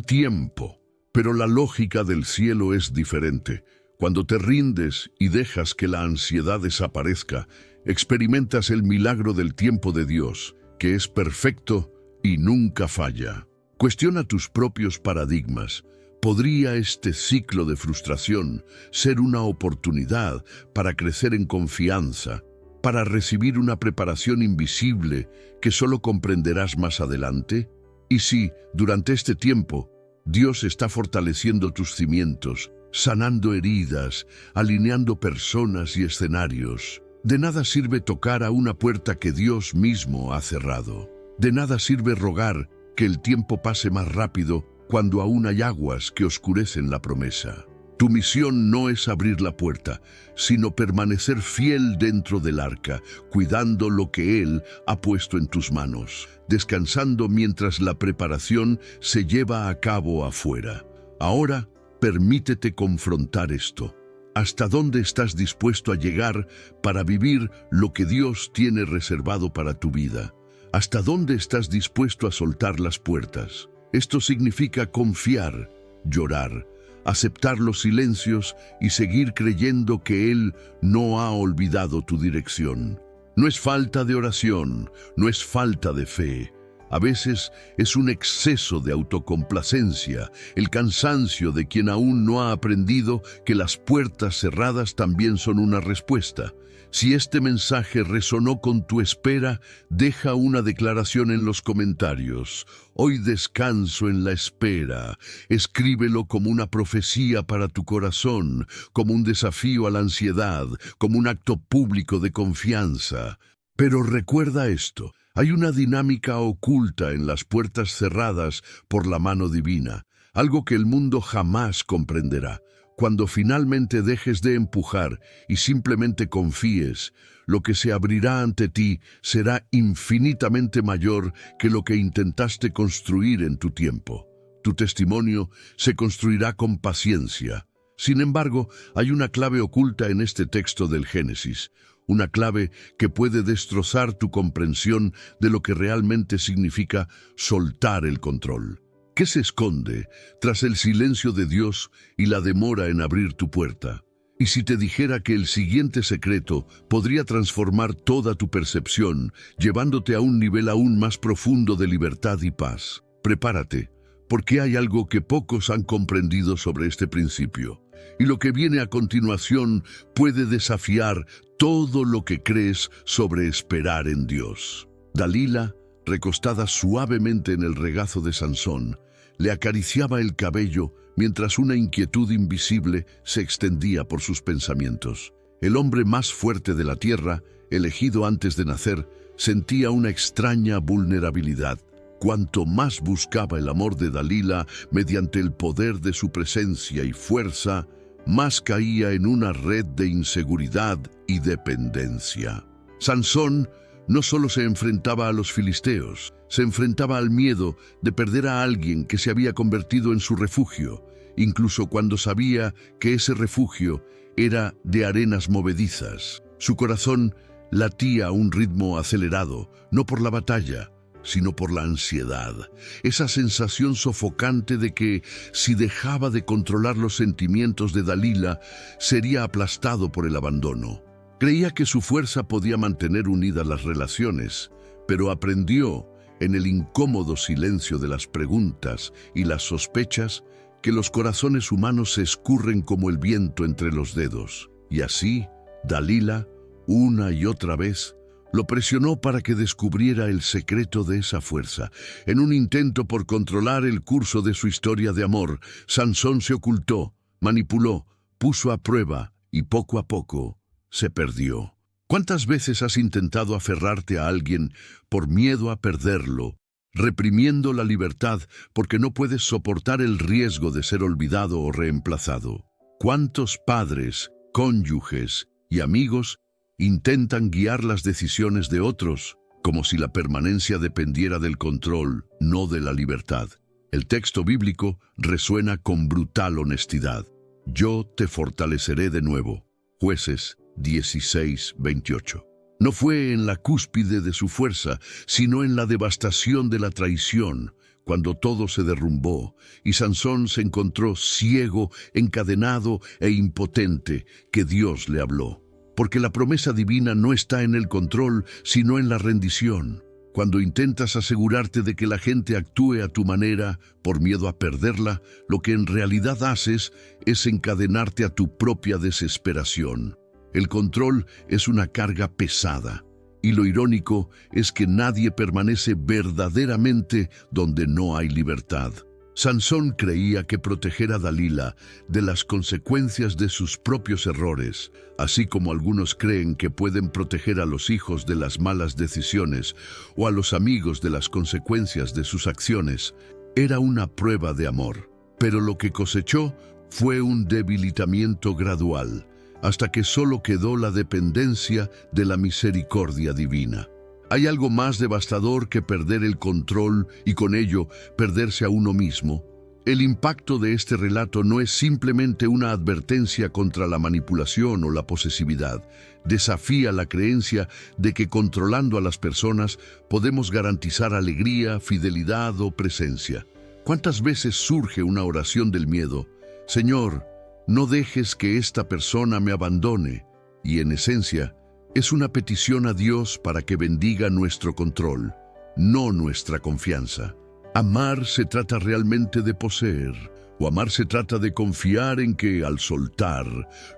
tiempo. Pero la lógica del cielo es diferente. Cuando te rindes y dejas que la ansiedad desaparezca, experimentas el milagro del tiempo de Dios, que es perfecto y nunca falla. Cuestiona tus propios paradigmas. ¿Podría este ciclo de frustración ser una oportunidad para crecer en confianza, para recibir una preparación invisible que solo comprenderás más adelante? Y si, durante este tiempo, Dios está fortaleciendo tus cimientos, sanando heridas, alineando personas y escenarios, de nada sirve tocar a una puerta que Dios mismo ha cerrado. De nada sirve rogar que el tiempo pase más rápido cuando aún hay aguas que oscurecen la promesa. Tu misión no es abrir la puerta, sino permanecer fiel dentro del arca, cuidando lo que Él ha puesto en tus manos, descansando mientras la preparación se lleva a cabo afuera. Ahora, permítete confrontar esto. ¿Hasta dónde estás dispuesto a llegar para vivir lo que Dios tiene reservado para tu vida? ¿Hasta dónde estás dispuesto a soltar las puertas? Esto significa confiar, llorar, aceptar los silencios y seguir creyendo que Él no ha olvidado tu dirección. No es falta de oración, no es falta de fe. A veces es un exceso de autocomplacencia, el cansancio de quien aún no ha aprendido que las puertas cerradas también son una respuesta. Si este mensaje resonó con tu espera, deja una declaración en los comentarios. Hoy descanso en la espera. Escríbelo como una profecía para tu corazón, como un desafío a la ansiedad, como un acto público de confianza. Pero recuerda esto, hay una dinámica oculta en las puertas cerradas por la mano divina, algo que el mundo jamás comprenderá. Cuando finalmente dejes de empujar y simplemente confíes, lo que se abrirá ante ti será infinitamente mayor que lo que intentaste construir en tu tiempo. Tu testimonio se construirá con paciencia. Sin embargo, hay una clave oculta en este texto del Génesis, una clave que puede destrozar tu comprensión de lo que realmente significa soltar el control. ¿Qué se esconde tras el silencio de Dios y la demora en abrir tu puerta? Y si te dijera que el siguiente secreto podría transformar toda tu percepción, llevándote a un nivel aún más profundo de libertad y paz. Prepárate, porque hay algo que pocos han comprendido sobre este principio. Y lo que viene a continuación puede desafiar todo lo que crees sobre esperar en Dios. Dalila, recostada suavemente en el regazo de Sansón, le acariciaba el cabello mientras una inquietud invisible se extendía por sus pensamientos. El hombre más fuerte de la tierra, elegido antes de nacer, sentía una extraña vulnerabilidad. Cuanto más buscaba el amor de Dalila mediante el poder de su presencia y fuerza, más caía en una red de inseguridad y dependencia. Sansón no solo se enfrentaba a los filisteos, se enfrentaba al miedo de perder a alguien que se había convertido en su refugio, incluso cuando sabía que ese refugio era de arenas movedizas. Su corazón latía a un ritmo acelerado, no por la batalla, sino por la ansiedad, esa sensación sofocante de que, si dejaba de controlar los sentimientos de Dalila, sería aplastado por el abandono. Creía que su fuerza podía mantener unidas las relaciones, pero aprendió, en el incómodo silencio de las preguntas y las sospechas, que los corazones humanos se escurren como el viento entre los dedos. Y así, Dalila, una y otra vez, lo presionó para que descubriera el secreto de esa fuerza. En un intento por controlar el curso de su historia de amor, Sansón se ocultó, manipuló, puso a prueba y poco a poco se perdió. ¿Cuántas veces has intentado aferrarte a alguien por miedo a perderlo, reprimiendo la libertad porque no puedes soportar el riesgo de ser olvidado o reemplazado? ¿Cuántos padres, cónyuges y amigos intentan guiar las decisiones de otros como si la permanencia dependiera del control, no de la libertad? El texto bíblico resuena con brutal honestidad. Yo te fortaleceré de nuevo. Jueces 16:28. No fue en la cúspide de su fuerza, sino en la devastación de la traición, cuando todo se derrumbó y Sansón se encontró ciego, encadenado e impotente, que Dios le habló. Porque la promesa divina no está en el control, sino en la rendición. Cuando intentas asegurarte de que la gente actúe a tu manera por miedo a perderla, lo que en realidad haces es encadenarte a tu propia desesperación. El control es una carga pesada, y lo irónico es que nadie permanece verdaderamente donde no hay libertad. Sansón creía que proteger a Dalila de las consecuencias de sus propios errores, así como algunos creen que pueden proteger a los hijos de las malas decisiones o a los amigos de las consecuencias de sus acciones, era una prueba de amor. Pero lo que cosechó fue un debilitamiento gradual, hasta que solo quedó la dependencia de la misericordia divina. ¿Hay algo más devastador que perder el control y con ello perderse a uno mismo? El impacto de este relato no es simplemente una advertencia contra la manipulación o la posesividad. Desafía la creencia de que controlando a las personas podemos garantizar alegría, fidelidad o presencia. ¿Cuántas veces surge una oración del miedo? Señor, no dejes que esta persona me abandone. Y en esencia, es una petición a Dios para que bendiga nuestro control, no nuestra confianza. Amar se trata realmente de poseer, o amar se trata de confiar en que, al soltar,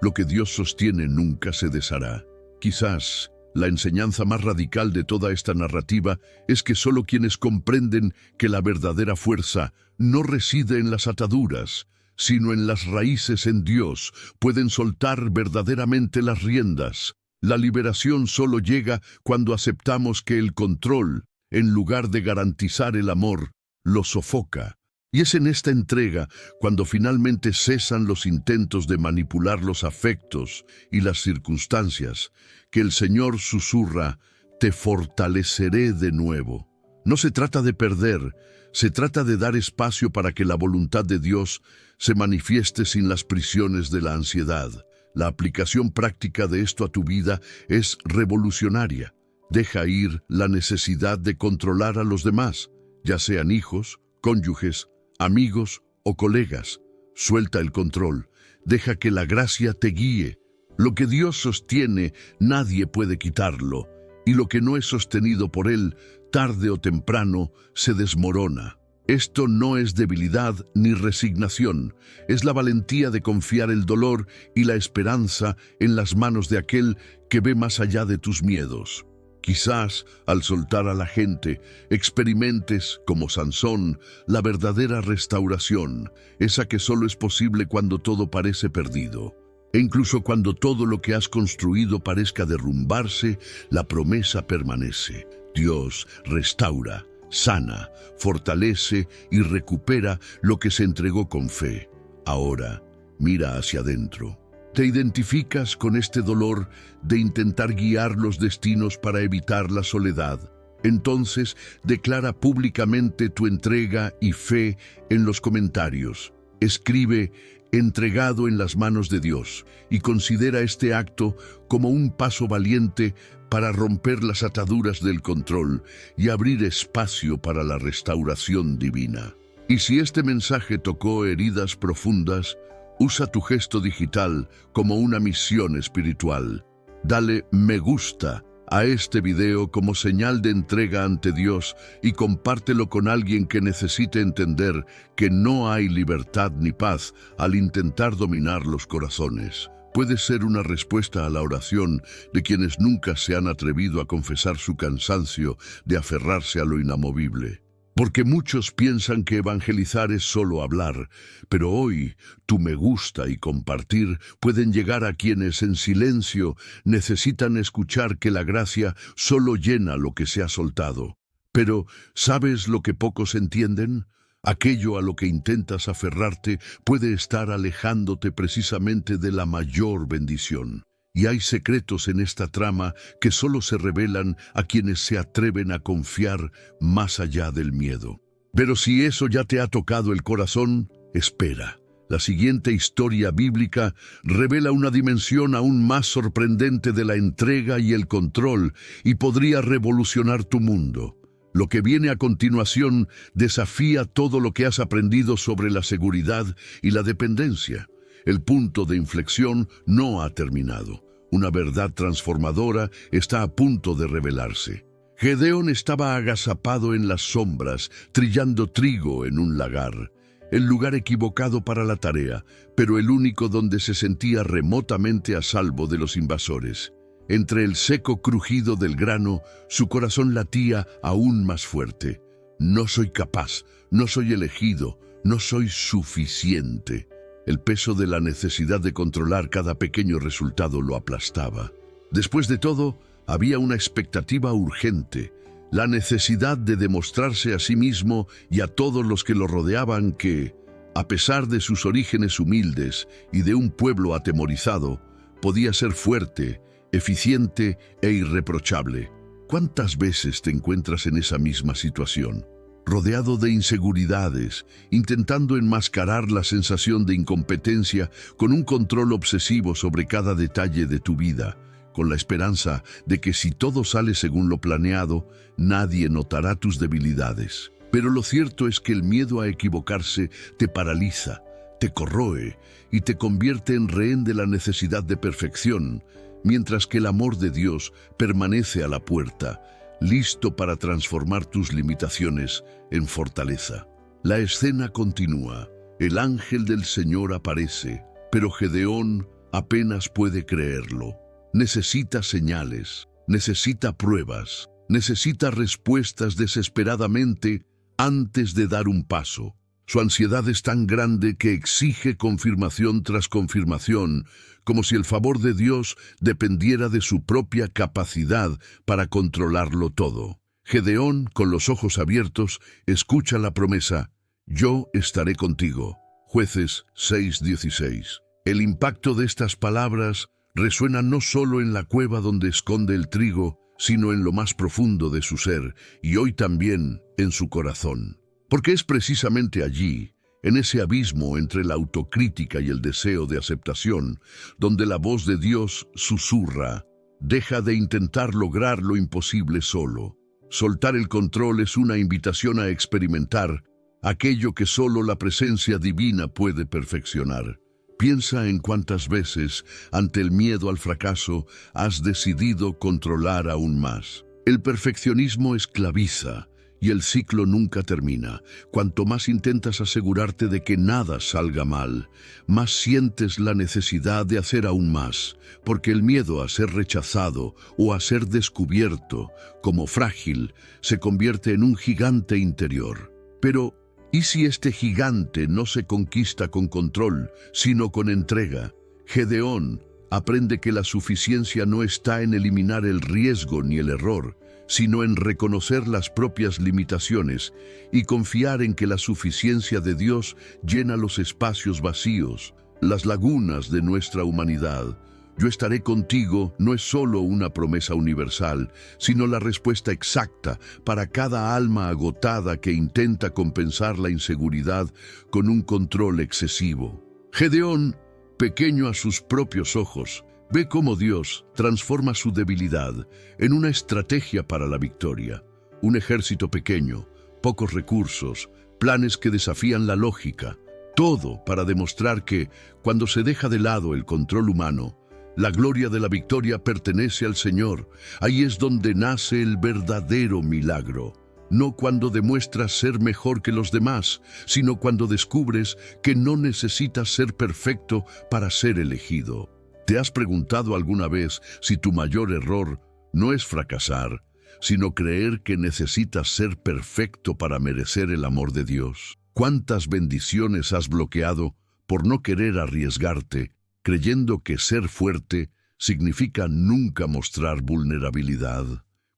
lo que Dios sostiene nunca se deshará. Quizás la enseñanza más radical de toda esta narrativa es que solo quienes comprenden que la verdadera fuerza no reside en las ataduras, sino en las raíces en Dios, pueden soltar verdaderamente las riendas. La liberación solo llega cuando aceptamos que el control, en lugar de garantizar el amor, lo sofoca. Y es en esta entrega cuando finalmente cesan los intentos de manipular los afectos y las circunstancias, que el Señor susurra: te fortaleceré de nuevo. No se trata de perder, se trata de dar espacio para que la voluntad de Dios se manifieste sin las prisiones de la ansiedad. La aplicación práctica de esto a tu vida es revolucionaria. Deja ir la necesidad de controlar a los demás, ya sean hijos, cónyuges, amigos o colegas. Suelta el control, deja que la gracia te guíe. Lo que Dios sostiene, nadie puede quitarlo, y lo que no es sostenido por Él, tarde o temprano, se desmorona. Esto no es debilidad ni resignación, es la valentía de confiar el dolor y la esperanza en las manos de aquel que ve más allá de tus miedos. Quizás, al soltar a la gente, experimentes, como Sansón, la verdadera restauración, esa que solo es posible cuando todo parece perdido. E incluso cuando todo lo que has construido parezca derrumbarse, la promesa permanece. Dios restaura, sana, fortalece y recupera lo que se entregó con fe. Ahora, mira hacia adentro. ¿Te identificas con este dolor de intentar guiar los destinos para evitar la soledad? Entonces, declara públicamente tu entrega y fe en los comentarios. Escribe: entregado en las manos de Dios, y considera este acto como un paso valiente para romper las ataduras del control y abrir espacio para la restauración divina. Y si este mensaje tocó heridas profundas, usa tu gesto digital como una misión espiritual. Dale me gusta a este video como señal de entrega ante Dios y compártelo con alguien que necesite entender que no hay libertad ni paz al intentar dominar los corazones. Puede ser una respuesta a la oración de quienes nunca se han atrevido a confesar su cansancio de aferrarse a lo inamovible. Porque muchos piensan que evangelizar es solo hablar, pero hoy tu me gusta y compartir pueden llegar a quienes en silencio necesitan escuchar que la gracia solo llena lo que se ha soltado. Pero, ¿sabes lo que pocos entienden? Aquello a lo que intentas aferrarte puede estar alejándote precisamente de la mayor bendición. Y hay secretos en esta trama que solo se revelan a quienes se atreven a confiar más allá del miedo. Pero si eso ya te ha tocado el corazón, espera. La siguiente historia bíblica revela una dimensión aún más sorprendente de la entrega y el control, y podría revolucionar tu mundo. Lo que viene a continuación desafía todo lo que has aprendido sobre la seguridad y la dependencia. El punto de inflexión no ha terminado. Una verdad transformadora está a punto de revelarse. Gedeón estaba agazapado en las sombras, trillando trigo en un lagar. El lugar equivocado para la tarea, pero el único donde se sentía remotamente a salvo de los invasores. Entre el seco crujido del grano, su corazón latía aún más fuerte. No soy capaz, no soy elegido, no soy suficiente. El peso de la necesidad de controlar cada pequeño resultado lo aplastaba. Después de todo, había una expectativa urgente, la necesidad de demostrarse a sí mismo y a todos los que lo rodeaban que, a pesar de sus orígenes humildes y de un pueblo atemorizado, podía ser fuerte, eficiente e irreprochable. ¿Cuántas veces te encuentras en esa misma situación? Rodeado de inseguridades, intentando enmascarar la sensación de incompetencia con un control obsesivo sobre cada detalle de tu vida, con la esperanza de que si todo sale según lo planeado, nadie notará tus debilidades. Pero lo cierto es que el miedo a equivocarse te paraliza, te corroe y te convierte en rehén de la necesidad de perfección, mientras que el amor de Dios permanece a la puerta, listo para transformar tus limitaciones en fortaleza. La escena continúa. El ángel del Señor aparece, pero Gedeón apenas puede creerlo. necesita señales, necesita pruebas, necesita respuestas desesperadamente antes de dar un paso. Su ansiedad es tan grande que exige confirmación tras confirmación, como si el favor de Dios dependiera de su propia capacidad para controlarlo todo. Gedeón, con los ojos abiertos, escucha la promesa: «Yo estaré contigo». Jueces 6:16. El impacto de estas palabras resuena no solo en la cueva donde esconde el trigo, sino en lo más profundo de su ser, y hoy también en su corazón. Porque es precisamente allí, en ese abismo entre la autocrítica y el deseo de aceptación, donde la voz de Dios susurra: «Deja de intentar lograr lo imposible solo». Soltar el control es una invitación a experimentar aquello que solo la presencia divina puede perfeccionar. Piensa en cuántas veces, ante el miedo al fracaso, has decidido controlar aún más. El perfeccionismo esclaviza y el ciclo nunca termina. Cuanto más intentas asegurarte de que nada salga mal, más sientes la necesidad de hacer aún más, porque el miedo a ser rechazado o a ser descubierto como frágil se convierte en un gigante interior. Pero, ¿y si este gigante no se conquista con control, sino con entrega? Gedeón aprende que la suficiencia no está en eliminar el riesgo ni el error, sino en reconocer las propias limitaciones y confiar en que la suficiencia de Dios llena los espacios vacíos, las lagunas de nuestra humanidad. «Yo estaré contigo» no es solo una promesa universal, sino la respuesta exacta para cada alma agotada que intenta compensar la inseguridad con un control excesivo. Gedeón, pequeño a sus propios ojos, ve cómo Dios transforma su debilidad en una estrategia para la victoria. Un ejército pequeño, pocos recursos, planes que desafían la lógica, todo para demostrar que, cuando se deja de lado el control humano, la gloria de la victoria pertenece al Señor. Ahí es donde nace el verdadero milagro. No cuando demuestras ser mejor que los demás, sino cuando descubres que no necesitas ser perfecto para ser elegido. ¿Te has preguntado alguna vez si tu mayor error no es fracasar, sino creer que necesitas ser perfecto para merecer el amor de Dios? ¿Cuántas bendiciones has bloqueado por no querer arriesgarte, creyendo que ser fuerte significa nunca mostrar vulnerabilidad?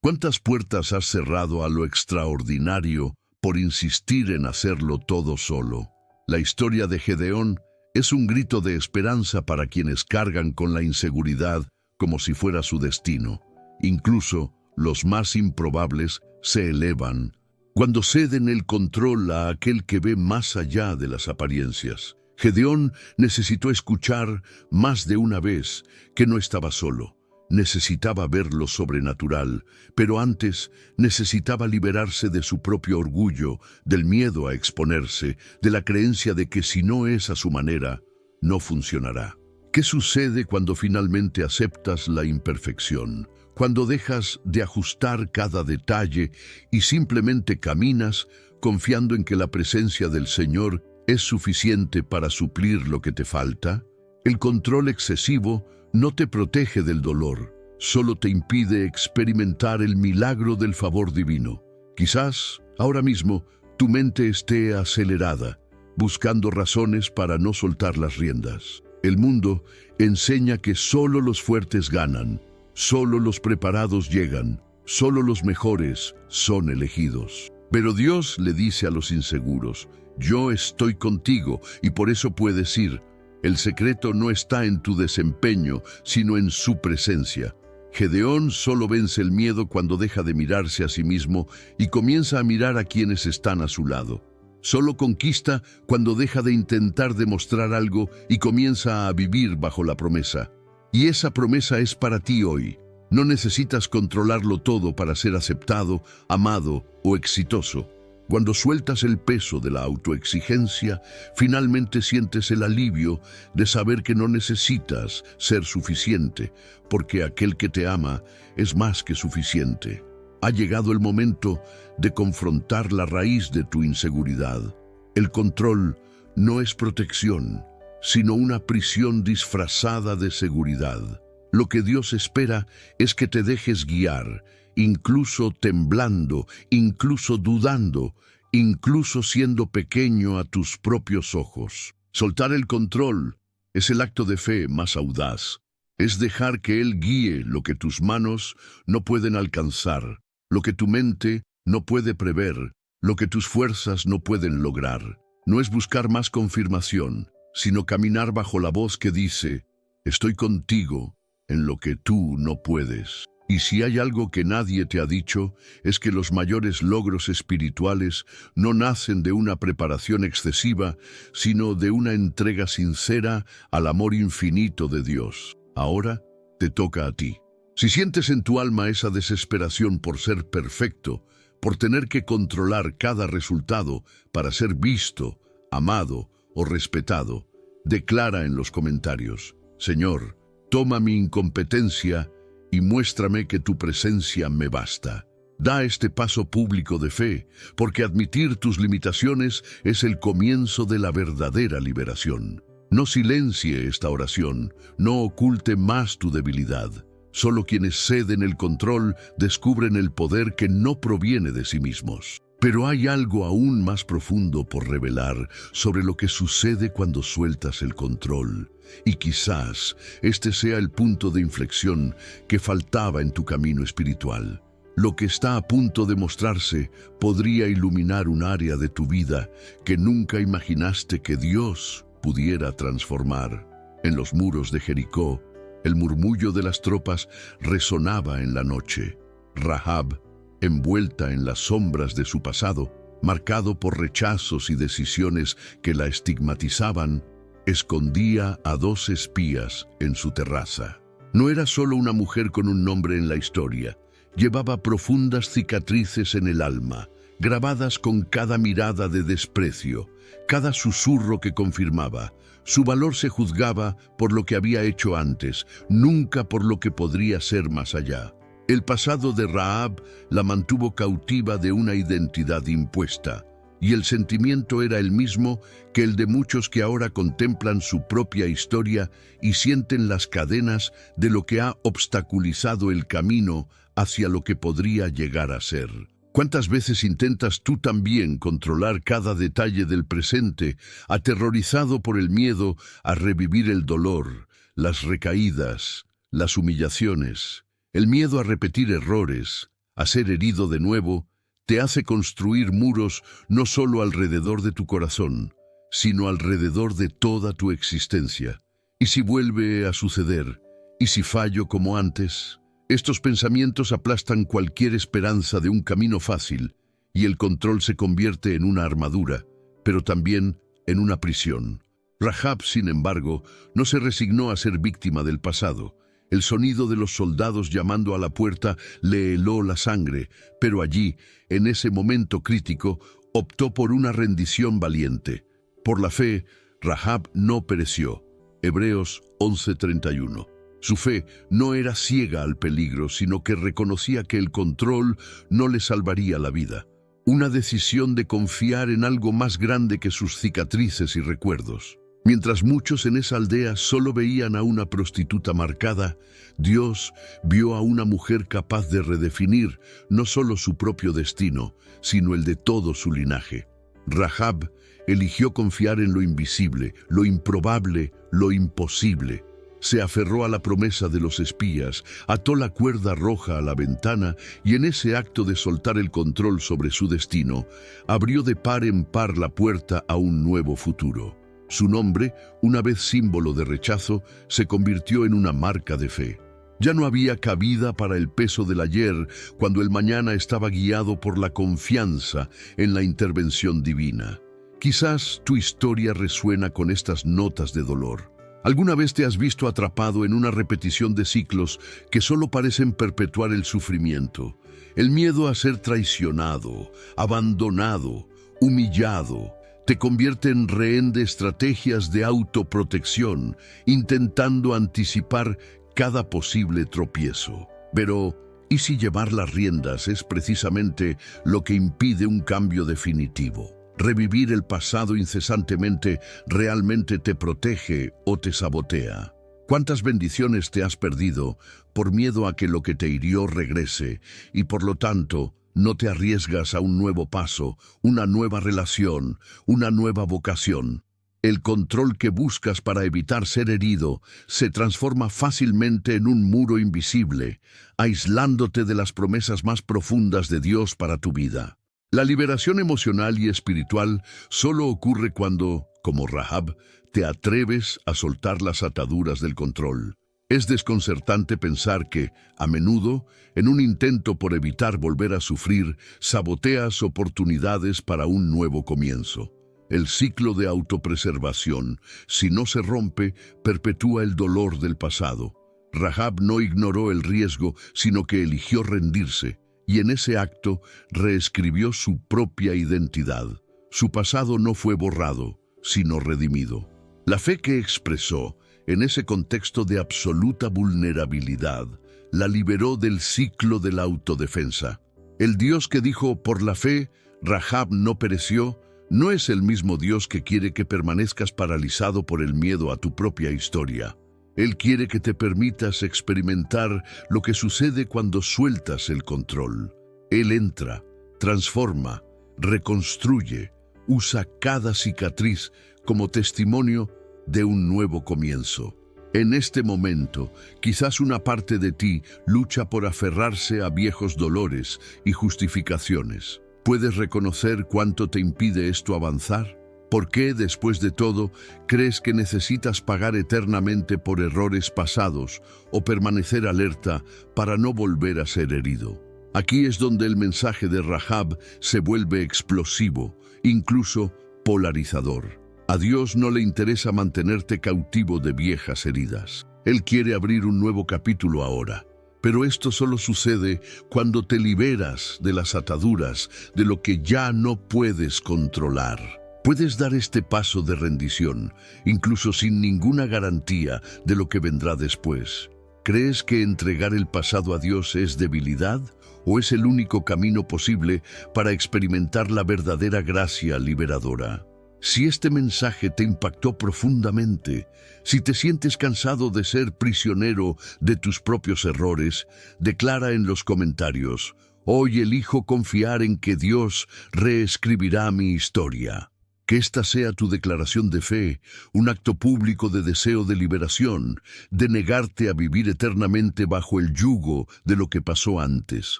¿Cuántas puertas has cerrado a lo extraordinario por insistir en hacerlo todo solo? La historia de Gedeón es un grito de esperanza para quienes cargan con la inseguridad como si fuera su destino. Incluso los más improbables se elevan cuando ceden el control a aquel que ve más allá de las apariencias. Gedeón necesitó escuchar más de una vez que no estaba solo. Necesitaba ver lo sobrenatural, pero antes necesitaba liberarse de su propio orgullo, del miedo a exponerse, de la creencia de que si no es a su manera, no funcionará. ¿Qué sucede cuando finalmente aceptas la imperfección? Cuando dejas de ajustar cada detalle y simplemente caminas confiando en que la presencia del Señor es suficiente para suplir lo que te falta. El control excesivo no te protege del dolor, solo te impide experimentar el milagro del favor divino. Quizás, ahora mismo, tu mente esté acelerada, buscando razones para no soltar las riendas. El mundo enseña que solo los fuertes ganan, solo los preparados llegan, solo los mejores son elegidos. Pero Dios le dice a los inseguros: «Yo estoy contigo», y por eso puedes ir. El secreto no está en tu desempeño, sino en su presencia. Gedeón solo vence el miedo cuando deja de mirarse a sí mismo y comienza a mirar a quienes están a su lado. Solo conquista cuando deja de intentar demostrar algo y comienza a vivir bajo la promesa. Y esa promesa es para ti hoy. No necesitas controlarlo todo para ser aceptado, amado o exitoso. Cuando sueltas el peso de la autoexigencia, finalmente sientes el alivio de saber que no necesitas ser suficiente, porque aquel que te ama es más que suficiente. Ha llegado el momento de confrontar la raíz de tu inseguridad. El control no es protección, sino una prisión disfrazada de seguridad. Lo que Dios espera es que te dejes guiar, incluso temblando, incluso dudando, incluso siendo pequeño a tus propios ojos. Soltar el control es el acto de fe más audaz. Es dejar que Él guíe lo que tus manos no pueden alcanzar, lo que tu mente no puede prever, lo que tus fuerzas no pueden lograr. No es buscar más confirmación, sino caminar bajo la voz que dice: estoy contigo en lo que tú no puedes. Y si hay algo que nadie te ha dicho, es que los mayores logros espirituales no nacen de una preparación excesiva, sino de una entrega sincera al amor infinito de Dios. Ahora te toca a ti. Si sientes en tu alma esa desesperación por ser perfecto, por tener que controlar cada resultado para ser visto, amado o respetado, declara en los comentarios: Señor, toma mi incompetencia y muéstrame que tu presencia me basta. Da este paso público de fe, porque admitir tus limitaciones es el comienzo de la verdadera liberación. No silencie esta oración, no oculte más tu debilidad. Solo quienes ceden el control descubren el poder que no proviene de sí mismos. Pero hay algo aún más profundo por revelar sobre lo que sucede cuando sueltas el control. Y quizás este sea el punto de inflexión que faltaba en tu camino espiritual. Lo que está a punto de mostrarse podría iluminar un área de tu vida que nunca imaginaste que Dios pudiera transformar. En los muros de Jericó, el murmullo de las tropas resonaba en la noche. Rahab, envuelta en las sombras de su pasado, marcado por rechazos y decisiones que la estigmatizaban, escondía a 2 espías en su terraza. No era solo una mujer con un nombre en la historia, llevaba profundas cicatrices en el alma, grabadas con cada mirada de desprecio, cada susurro que confirmaba. Su valor se juzgaba por lo que había hecho antes, nunca por lo que podría ser más allá. El pasado de Rahab la mantuvo cautiva de una identidad impuesta, y el sentimiento era el mismo que el de muchos que ahora contemplan su propia historia y sienten las cadenas de lo que ha obstaculizado el camino hacia lo que podría llegar a ser. ¿Cuántas veces intentas tú también controlar cada detalle del presente, aterrorizado por el miedo a revivir el dolor, las recaídas, las humillaciones? El miedo a repetir errores, a ser herido de nuevo, te hace construir muros no solo alrededor de tu corazón, sino alrededor de toda tu existencia. ¿Y si vuelve a suceder? ¿Y si fallo como antes? Estos pensamientos aplastan cualquier esperanza de un camino fácil, y el control se convierte en una armadura, pero también en una prisión. Rahab, sin embargo, no se resignó a ser víctima del pasado. El sonido de los soldados llamando a la puerta le heló la sangre, pero allí, en ese momento crítico, optó por una rendición valiente. Por la fe, Rahab no pereció. Hebreos 11:31. Su fe no era ciega al peligro, sino que reconocía que el control no le salvaría la vida. Una decisión de confiar en algo más grande que sus cicatrices y recuerdos. Mientras muchos en esa aldea solo veían a una prostituta marcada, Dios vio a una mujer capaz de redefinir no solo su propio destino, sino el de todo su linaje. Rahab eligió confiar en lo invisible, lo improbable, lo imposible. Se aferró a la promesa de los espías, ató la cuerda roja a la ventana y en ese acto de soltar el control sobre su destino, abrió de par en par la puerta a un nuevo futuro. Su nombre, una vez símbolo de rechazo, se convirtió en una marca de fe. Ya no había cabida para el peso del ayer, cuando el mañana estaba guiado por la confianza en la intervención divina. Quizás tu historia resuena con estas notas de dolor. ¿Alguna vez te has visto atrapado en una repetición de ciclos que solo parecen perpetuar el sufrimiento? El miedo a ser traicionado, abandonado, humillado, te convierte en rehén de estrategias de autoprotección, intentando anticipar cada posible tropiezo. Pero, ¿y si llevar las riendas es precisamente lo que impide un cambio definitivo? ¿Revivir el pasado incesantemente realmente te protege o te sabotea? ¿Cuántas bendiciones te has perdido por miedo a que lo que te hirió regrese y por lo tanto no te arriesgas a un nuevo paso, una nueva relación, una nueva vocación? El control que buscas para evitar ser herido se transforma fácilmente en un muro invisible, aislándote de las promesas más profundas de Dios para tu vida. La liberación emocional y espiritual solo ocurre cuando, como Rahab, te atreves a soltar las ataduras del control. Es desconcertante pensar que, a menudo, en un intento por evitar volver a sufrir, saboteas oportunidades para un nuevo comienzo. El ciclo de autopreservación, si no se rompe, perpetúa el dolor del pasado. Rahab no ignoró el riesgo, sino que eligió rendirse, y en ese acto reescribió su propia identidad. Su pasado no fue borrado, sino redimido. La fe que expresó, en ese contexto de absoluta vulnerabilidad, la liberó del ciclo de la autodefensa. El Dios que dijo, por la fe, Rahab no pereció, no es el mismo Dios que quiere que permanezcas paralizado por el miedo a tu propia historia. Él quiere que te permitas experimentar lo que sucede cuando sueltas el control. Él entra, transforma, reconstruye, usa cada cicatriz como testimonio de un nuevo comienzo. En este momento, quizás una parte de ti lucha por aferrarse a viejos dolores y justificaciones. ¿Puedes reconocer cuánto te impide esto avanzar? ¿Por qué, después de todo, crees que necesitas pagar eternamente por errores pasados o permanecer alerta para no volver a ser herido? Aquí es donde el mensaje de Rahab se vuelve explosivo, incluso polarizador. A Dios no le interesa mantenerte cautivo de viejas heridas. Él quiere abrir un nuevo capítulo ahora. Pero esto solo sucede cuando te liberas de las ataduras, de lo que ya no puedes controlar. Puedes dar este paso de rendición, incluso sin ninguna garantía de lo que vendrá después. ¿Crees que entregar el pasado a Dios es debilidad o es el único camino posible para experimentar la verdadera gracia liberadora? Si este mensaje te impactó profundamente, si te sientes cansado de ser prisionero de tus propios errores, declara en los comentarios: hoy elijo confiar en que Dios reescribirá mi historia. Que esta sea tu declaración de fe, un acto público de deseo de liberación, de negarte a vivir eternamente bajo el yugo de lo que pasó antes.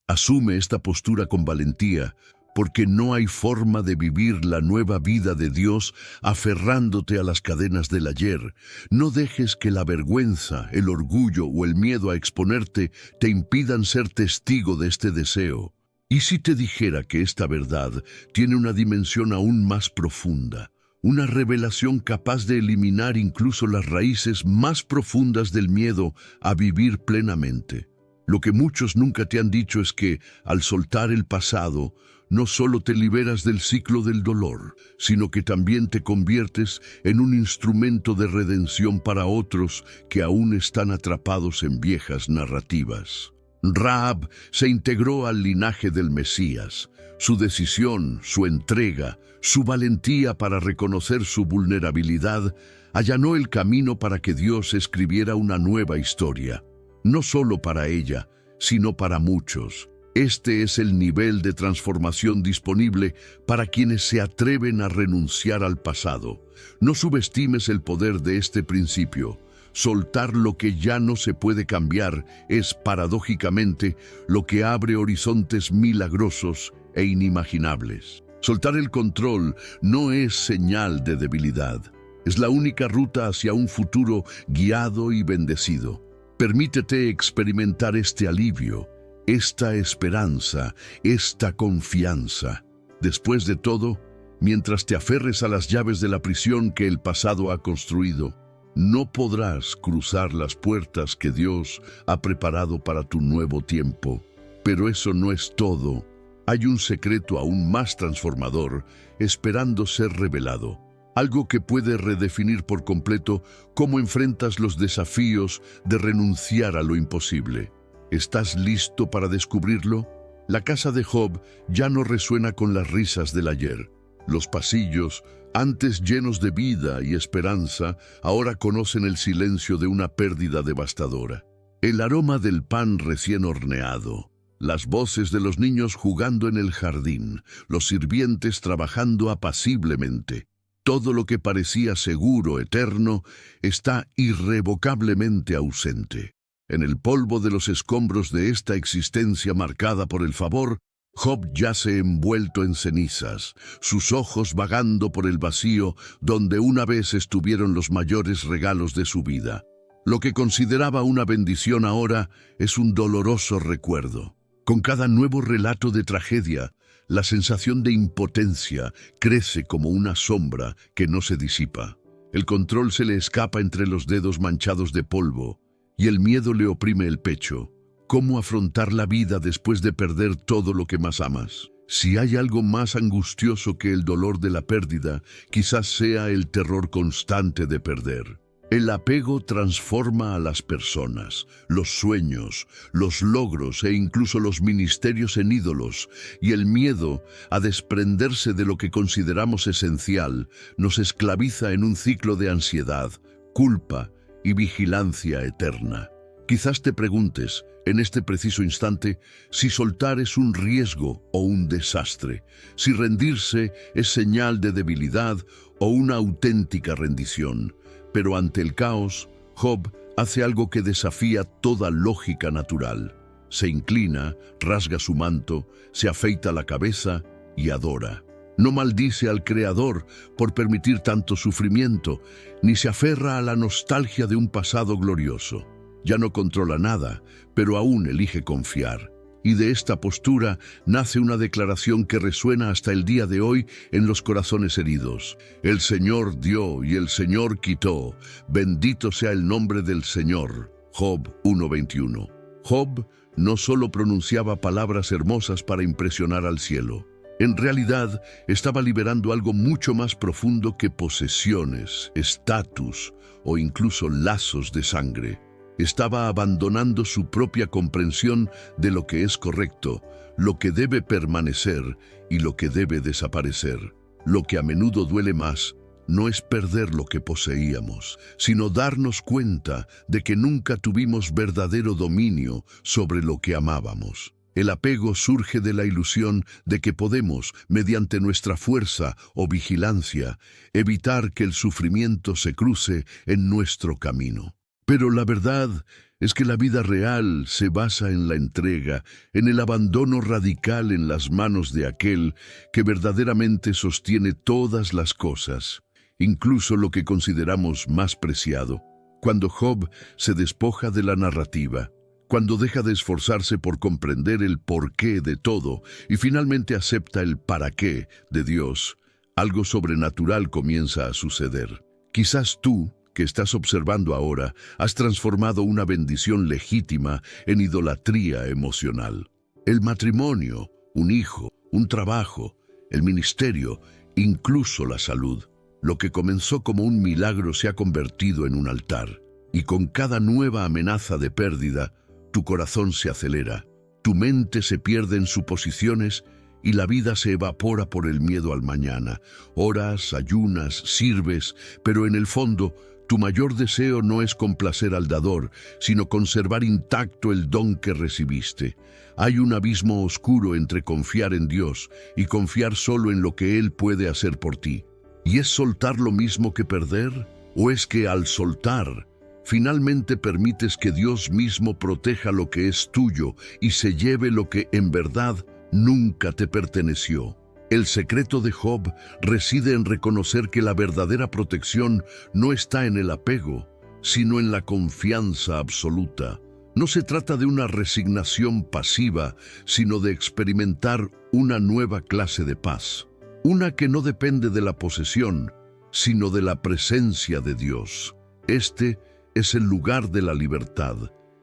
Asume esta postura con valentía, porque no hay forma de vivir la nueva vida de Dios aferrándote a las cadenas del ayer. No dejes que la vergüenza, el orgullo o el miedo a exponerte te impidan ser testigo de este deseo. ¿Y si te dijera que esta verdad tiene una dimensión aún más profunda? Una revelación capaz de eliminar incluso las raíces más profundas del miedo a vivir plenamente. Lo que muchos nunca te han dicho es que, al soltar el pasado, no solo te liberas del ciclo del dolor, sino que también te conviertes en un instrumento de redención para otros que aún están atrapados en viejas narrativas. Rahab se integró al linaje del Mesías. Su decisión, su entrega, su valentía para reconocer su vulnerabilidad allanó el camino para que Dios escribiera una nueva historia. No solo para ella, sino para muchos. Este es el nivel de transformación disponible para quienes se atreven a renunciar al pasado. No subestimes el poder de este principio. Soltar lo que ya no se puede cambiar es, paradójicamente, lo que abre horizontes milagrosos e inimaginables. Soltar el control no es señal de debilidad. Es la única ruta hacia un futuro guiado y bendecido. Permítete experimentar este alivio, esta esperanza, esta confianza. Después de todo, mientras te aferres a las llaves de la prisión que el pasado ha construido, no podrás cruzar las puertas que Dios ha preparado para tu nuevo tiempo. Pero eso no es todo. Hay un secreto aún más transformador esperando ser revelado. Algo que puede redefinir por completo cómo enfrentas los desafíos de renunciar a lo imposible. ¿Estás listo para descubrirlo? La casa de Job ya no resuena con las risas del ayer. Los pasillos, antes llenos de vida y esperanza, ahora conocen el silencio de una pérdida devastadora. El aroma del pan recién horneado, las voces de los niños jugando en el jardín, los sirvientes trabajando apaciblemente. Todo lo que parecía seguro, eterno, está irrevocablemente ausente. En el polvo de los escombros de esta existencia marcada por el favor, Job yace envuelto en cenizas, sus ojos vagando por el vacío donde una vez estuvieron los mayores regalos de su vida. Lo que consideraba una bendición ahora es un doloroso recuerdo. Con cada nuevo relato de tragedia, la sensación de impotencia crece como una sombra que no se disipa. El control se le escapa entre los dedos manchados de polvo y el miedo le oprime el pecho. ¿Cómo afrontar la vida después de perder todo lo que más amas? Si hay algo más angustioso que el dolor de la pérdida, quizás sea el terror constante de perder. El apego transforma a las personas, los sueños, los logros e incluso los ministerios en ídolos, y el miedo a desprenderse de lo que consideramos esencial nos esclaviza en un ciclo de ansiedad, culpa y vigilancia eterna. Quizás te preguntes, en este preciso instante, si soltar es un riesgo o un desastre, si rendirse es señal de debilidad o una auténtica rendición. Pero ante el caos, Job hace algo que desafía toda lógica natural. Se inclina, rasga su manto, se afeita la cabeza y adora. No maldice al Creador por permitir tanto sufrimiento, ni se aferra a la nostalgia de un pasado glorioso. Ya no controla nada, pero aún elige confiar. Y de esta postura nace una declaración que resuena hasta el día de hoy en los corazones heridos. El Señor dio y el Señor quitó. Bendito sea el nombre del Señor. Job 1:21. Job no solo pronunciaba palabras hermosas para impresionar al cielo. En realidad, estaba liberando algo mucho más profundo que posesiones, estatus o incluso lazos de sangre. Estaba abandonando su propia comprensión de lo que es correcto, lo que debe permanecer y lo que debe desaparecer. Lo que a menudo duele más no es perder lo que poseíamos, sino darnos cuenta de que nunca tuvimos verdadero dominio sobre lo que amábamos. El apego surge de la ilusión de que podemos, mediante nuestra fuerza o vigilancia, evitar que el sufrimiento se cruce en nuestro camino. Pero la verdad es que la vida real se basa en la entrega, en el abandono radical en las manos de aquel que verdaderamente sostiene todas las cosas, incluso lo que consideramos más preciado. Cuando Job se despoja de la narrativa, cuando deja de esforzarse por comprender el porqué de todo y finalmente acepta el para qué de Dios, algo sobrenatural comienza a suceder. Quizás tú, que estás observando ahora, has transformado una bendición legítima en idolatría emocional. El matrimonio, un hijo, un trabajo, el ministerio, incluso la salud. Lo que comenzó como un milagro se ha convertido en un altar. Y con cada nueva amenaza de pérdida, tu corazón se acelera, tu mente se pierde en suposiciones y la vida se evapora por el miedo al mañana. Oras, ayunas, sirves, pero en el fondo, tu mayor deseo no es complacer al dador, sino conservar intacto el don que recibiste. Hay un abismo oscuro entre confiar en Dios y confiar solo en lo que Él puede hacer por ti. ¿Y es soltar lo mismo que perder? ¿O es que al soltar, finalmente permites que Dios mismo proteja lo que es tuyo y se lleve lo que en verdad nunca te perteneció? El secreto de Job reside en reconocer que la verdadera protección no está en el apego, sino en la confianza absoluta. No se trata de una resignación pasiva, sino de experimentar una nueva clase de paz. Una que no depende de la posesión, sino de la presencia de Dios. Este es el lugar de la libertad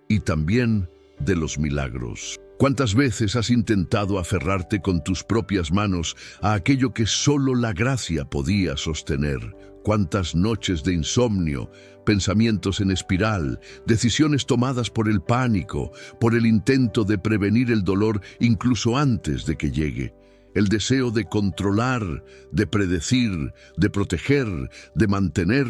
y también de los milagros. ¿Cuántas veces has intentado aferrarte con tus propias manos a aquello que solo la gracia podía sostener? ¿Cuántas noches de insomnio, pensamientos en espiral, decisiones tomadas por el pánico, por el intento de prevenir el dolor incluso antes de que llegue? El deseo de controlar, de predecir, de proteger, de mantener,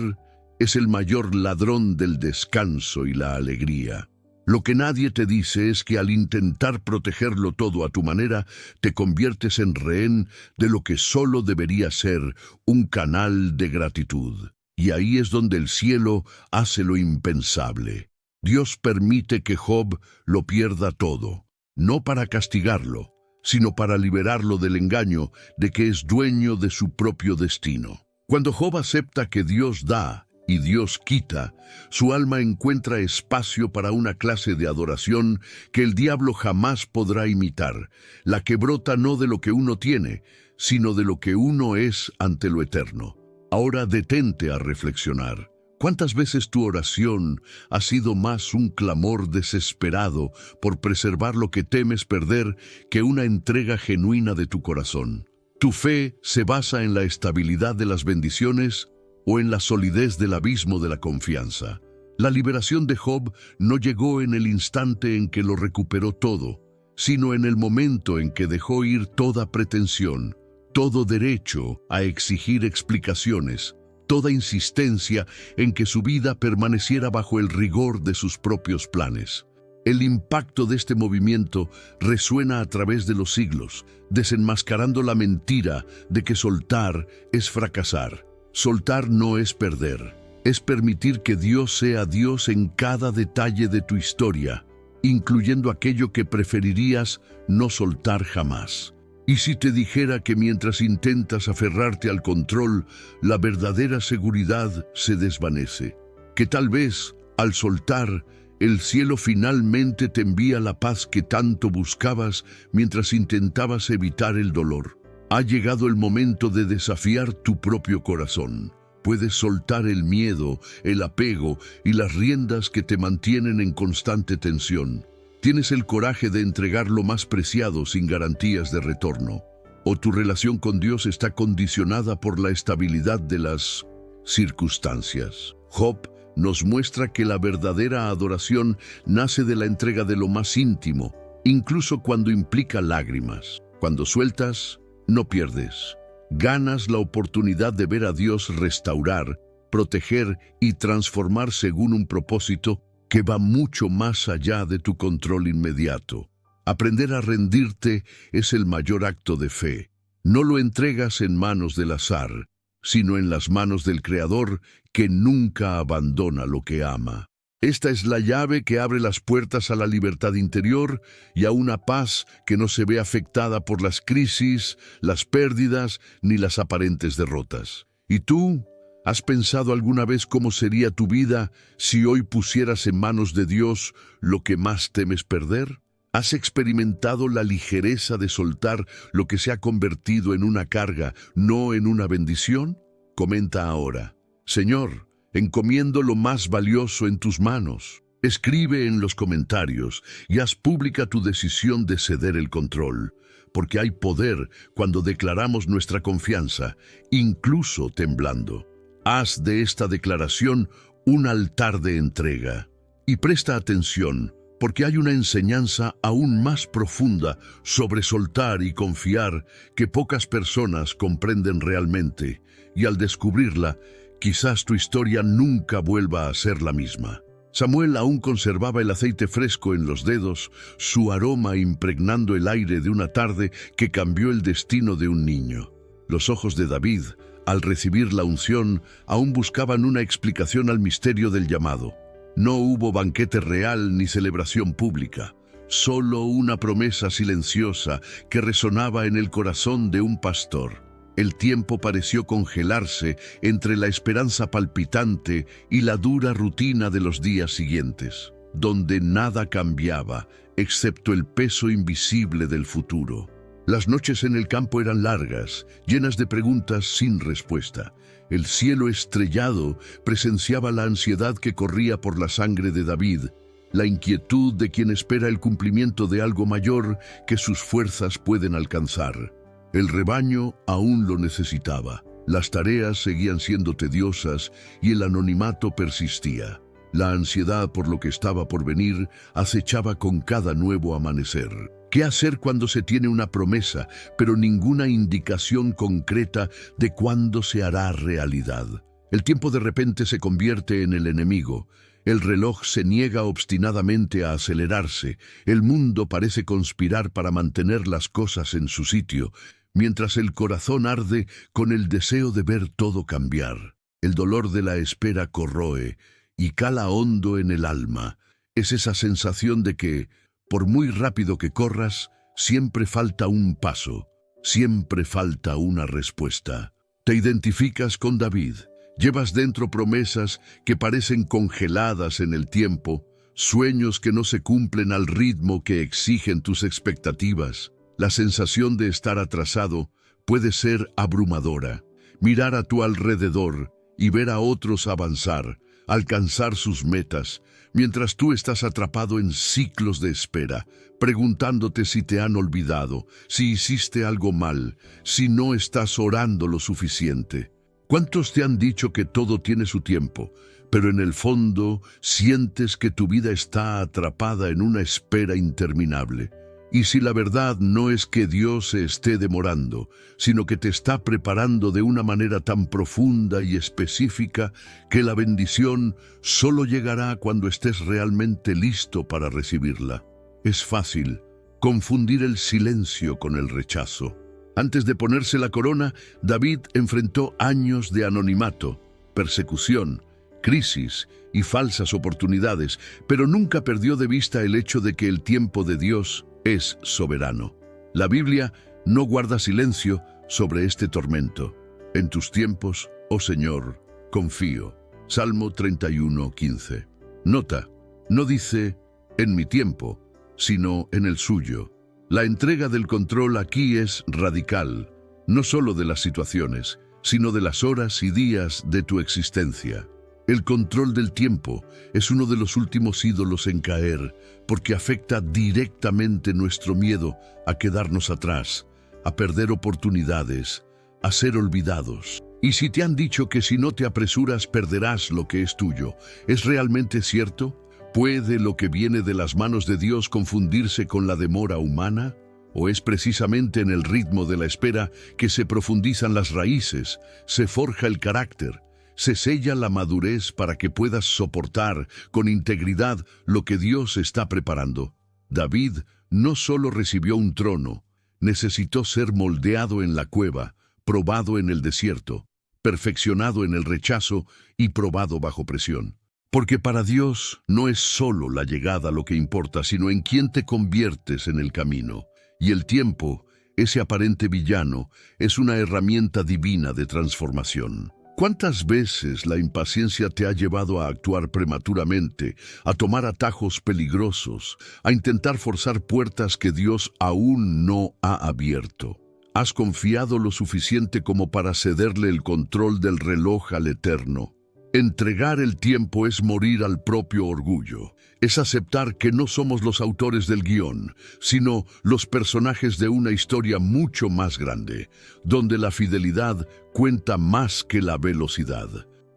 es el mayor ladrón del descanso y la alegría. Lo que nadie te dice es que al intentar protegerlo todo a tu manera, te conviertes en rehén de lo que solo debería ser un canal de gratitud. Y ahí es donde el cielo hace lo impensable. Dios permite que Job lo pierda todo, no para castigarlo, sino para liberarlo del engaño de que es dueño de su propio destino. Cuando Job acepta que Dios da y Dios quita, su alma encuentra espacio para una clase de adoración que el diablo jamás podrá imitar, la que brota no de lo que uno tiene, sino de lo que uno es ante lo eterno. Ahora detente a reflexionar. ¿Cuántas veces tu oración ha sido más un clamor desesperado por preservar lo que temes perder que una entrega genuina de tu corazón? ¿Tu fe se basa en la estabilidad de las bendiciones o en la solidez del abismo de la confianza? La liberación de Job no llegó en el instante en que lo recuperó todo, sino en el momento en que dejó ir toda pretensión, todo derecho a exigir explicaciones, toda insistencia en que su vida permaneciera bajo el rigor de sus propios planes. El impacto de este movimiento resuena a través de los siglos, desenmascarando la mentira de que soltar es fracasar. Soltar no es perder, es permitir que Dios sea Dios en cada detalle de tu historia, incluyendo aquello que preferirías no soltar jamás. ¿Y si te dijera que mientras intentas aferrarte al control, la verdadera seguridad se desvanece? Que tal vez, al soltar, el cielo finalmente te envía la paz que tanto buscabas mientras intentabas evitar el dolor. Ha llegado el momento de desafiar tu propio corazón. Puedes soltar el miedo, el apego y las riendas que te mantienen en constante tensión. ¿Tienes el coraje de entregar lo más preciado sin garantías de retorno? ¿O tu relación con Dios está condicionada por la estabilidad de las circunstancias? Job nos muestra que la verdadera adoración nace de la entrega de lo más íntimo, incluso cuando implica lágrimas. Cuando sueltas, no pierdes. Ganas la oportunidad de ver a Dios restaurar, proteger y transformar según un propósito que va mucho más allá de tu control inmediato. Aprender a rendirte es el mayor acto de fe. No lo entregas en manos del azar, sino en las manos del Creador, que nunca abandona lo que ama. Esta es la llave que abre las puertas a la libertad interior y a una paz que no se ve afectada por las crisis, las pérdidas ni las aparentes derrotas. ¿Y tú? ¿Has pensado alguna vez cómo sería tu vida si hoy pusieras en manos de Dios lo que más temes perder? ¿Has experimentado la ligereza de soltar lo que se ha convertido en una carga, no en una bendición? Comenta ahora: Señor, encomiendo lo más valioso en tus manos. Escribe en los comentarios y haz pública tu decisión de ceder el control, porque hay poder cuando declaramos nuestra confianza, incluso temblando. Haz de esta declaración un altar de entrega. Y presta atención, porque hay una enseñanza aún más profunda sobre soltar y confiar que pocas personas comprenden realmente, y al descubrirla, quizás tu historia nunca vuelva a ser la misma. Samuel aún conservaba el aceite fresco en los dedos, su aroma impregnando el aire de una tarde que cambió el destino de un niño. Los ojos de David, al recibir la unción, aún buscaban una explicación al misterio del llamado. No hubo banquete real ni celebración pública, solo una promesa silenciosa que resonaba en el corazón de un pastor. El tiempo pareció congelarse entre la esperanza palpitante y la dura rutina de los días siguientes, donde nada cambiaba, excepto el peso invisible del futuro. Las noches en el campo eran largas, llenas de preguntas sin respuesta. El cielo estrellado presenciaba la ansiedad que corría por la sangre de David, la inquietud de quien espera el cumplimiento de algo mayor que sus fuerzas pueden alcanzar. El rebaño aún lo necesitaba. Las tareas seguían siendo tediosas y el anonimato persistía. La ansiedad por lo que estaba por venir acechaba con cada nuevo amanecer. ¿Qué hacer cuando se tiene una promesa, pero ninguna indicación concreta de cuándo se hará realidad? El tiempo de repente se convierte en el enemigo. El reloj se niega obstinadamente a acelerarse. El mundo parece conspirar para mantener las cosas en su sitio, mientras el corazón arde con el deseo de ver todo cambiar. El dolor de la espera corroe y cala hondo en el alma. Es esa sensación de que, por muy rápido que corras, siempre falta un paso, siempre falta una respuesta. Te identificas con David. Llevas dentro promesas que parecen congeladas en el tiempo, sueños que no se cumplen al ritmo que exigen tus expectativas. La sensación de estar atrasado puede ser abrumadora. Mirar a tu alrededor y ver a otros avanzar, alcanzar sus metas, mientras tú estás atrapado en ciclos de espera, preguntándote si te han olvidado, si hiciste algo mal, si no estás orando lo suficiente. ¿Cuántos te han dicho que todo tiene su tiempo, pero en el fondo sientes que tu vida está atrapada en una espera interminable? Y si la verdad no es que Dios se esté demorando, sino que te está preparando de una manera tan profunda y específica que la bendición solo llegará cuando estés realmente listo para recibirla. Es fácil confundir el silencio con el rechazo. Antes de ponerse la corona, David enfrentó años de anonimato, persecución, crisis y falsas oportunidades, pero nunca perdió de vista el hecho de que el tiempo de Dios es soberano. La Biblia no guarda silencio sobre este tormento. En tus tiempos, oh Señor, confío. Salmo 31:15. Nota, no dice en mi tiempo, sino en el suyo. La entrega del control aquí es radical, no solo de las situaciones, sino de las horas y días de tu existencia. El control del tiempo es uno de los últimos ídolos en caer, porque afecta directamente nuestro miedo a quedarnos atrás, a perder oportunidades, a ser olvidados. Y si te han dicho que si no te apresuras perderás lo que es tuyo, ¿es realmente cierto? ¿Puede lo que viene de las manos de Dios confundirse con la demora humana? ¿O es precisamente en el ritmo de la espera que se profundizan las raíces, se forja el carácter, se sella la madurez para que puedas soportar con integridad lo que Dios está preparando? David no solo recibió un trono, necesitó ser moldeado en la cueva, probado en el desierto, perfeccionado en el rechazo y probado bajo presión. Porque para Dios no es solo la llegada lo que importa, sino en quién te conviertes en el camino. Y el tiempo, ese aparente villano, es una herramienta divina de transformación. ¿Cuántas veces la impaciencia te ha llevado a actuar prematuramente, a tomar atajos peligrosos, a intentar forzar puertas que Dios aún no ha abierto? ¿Has confiado lo suficiente como para cederle el control del reloj al Eterno? Entregar el tiempo es morir al propio orgullo, es aceptar que no somos los autores del guión, sino los personajes de una historia mucho más grande, donde la fidelidad cuenta más que la velocidad.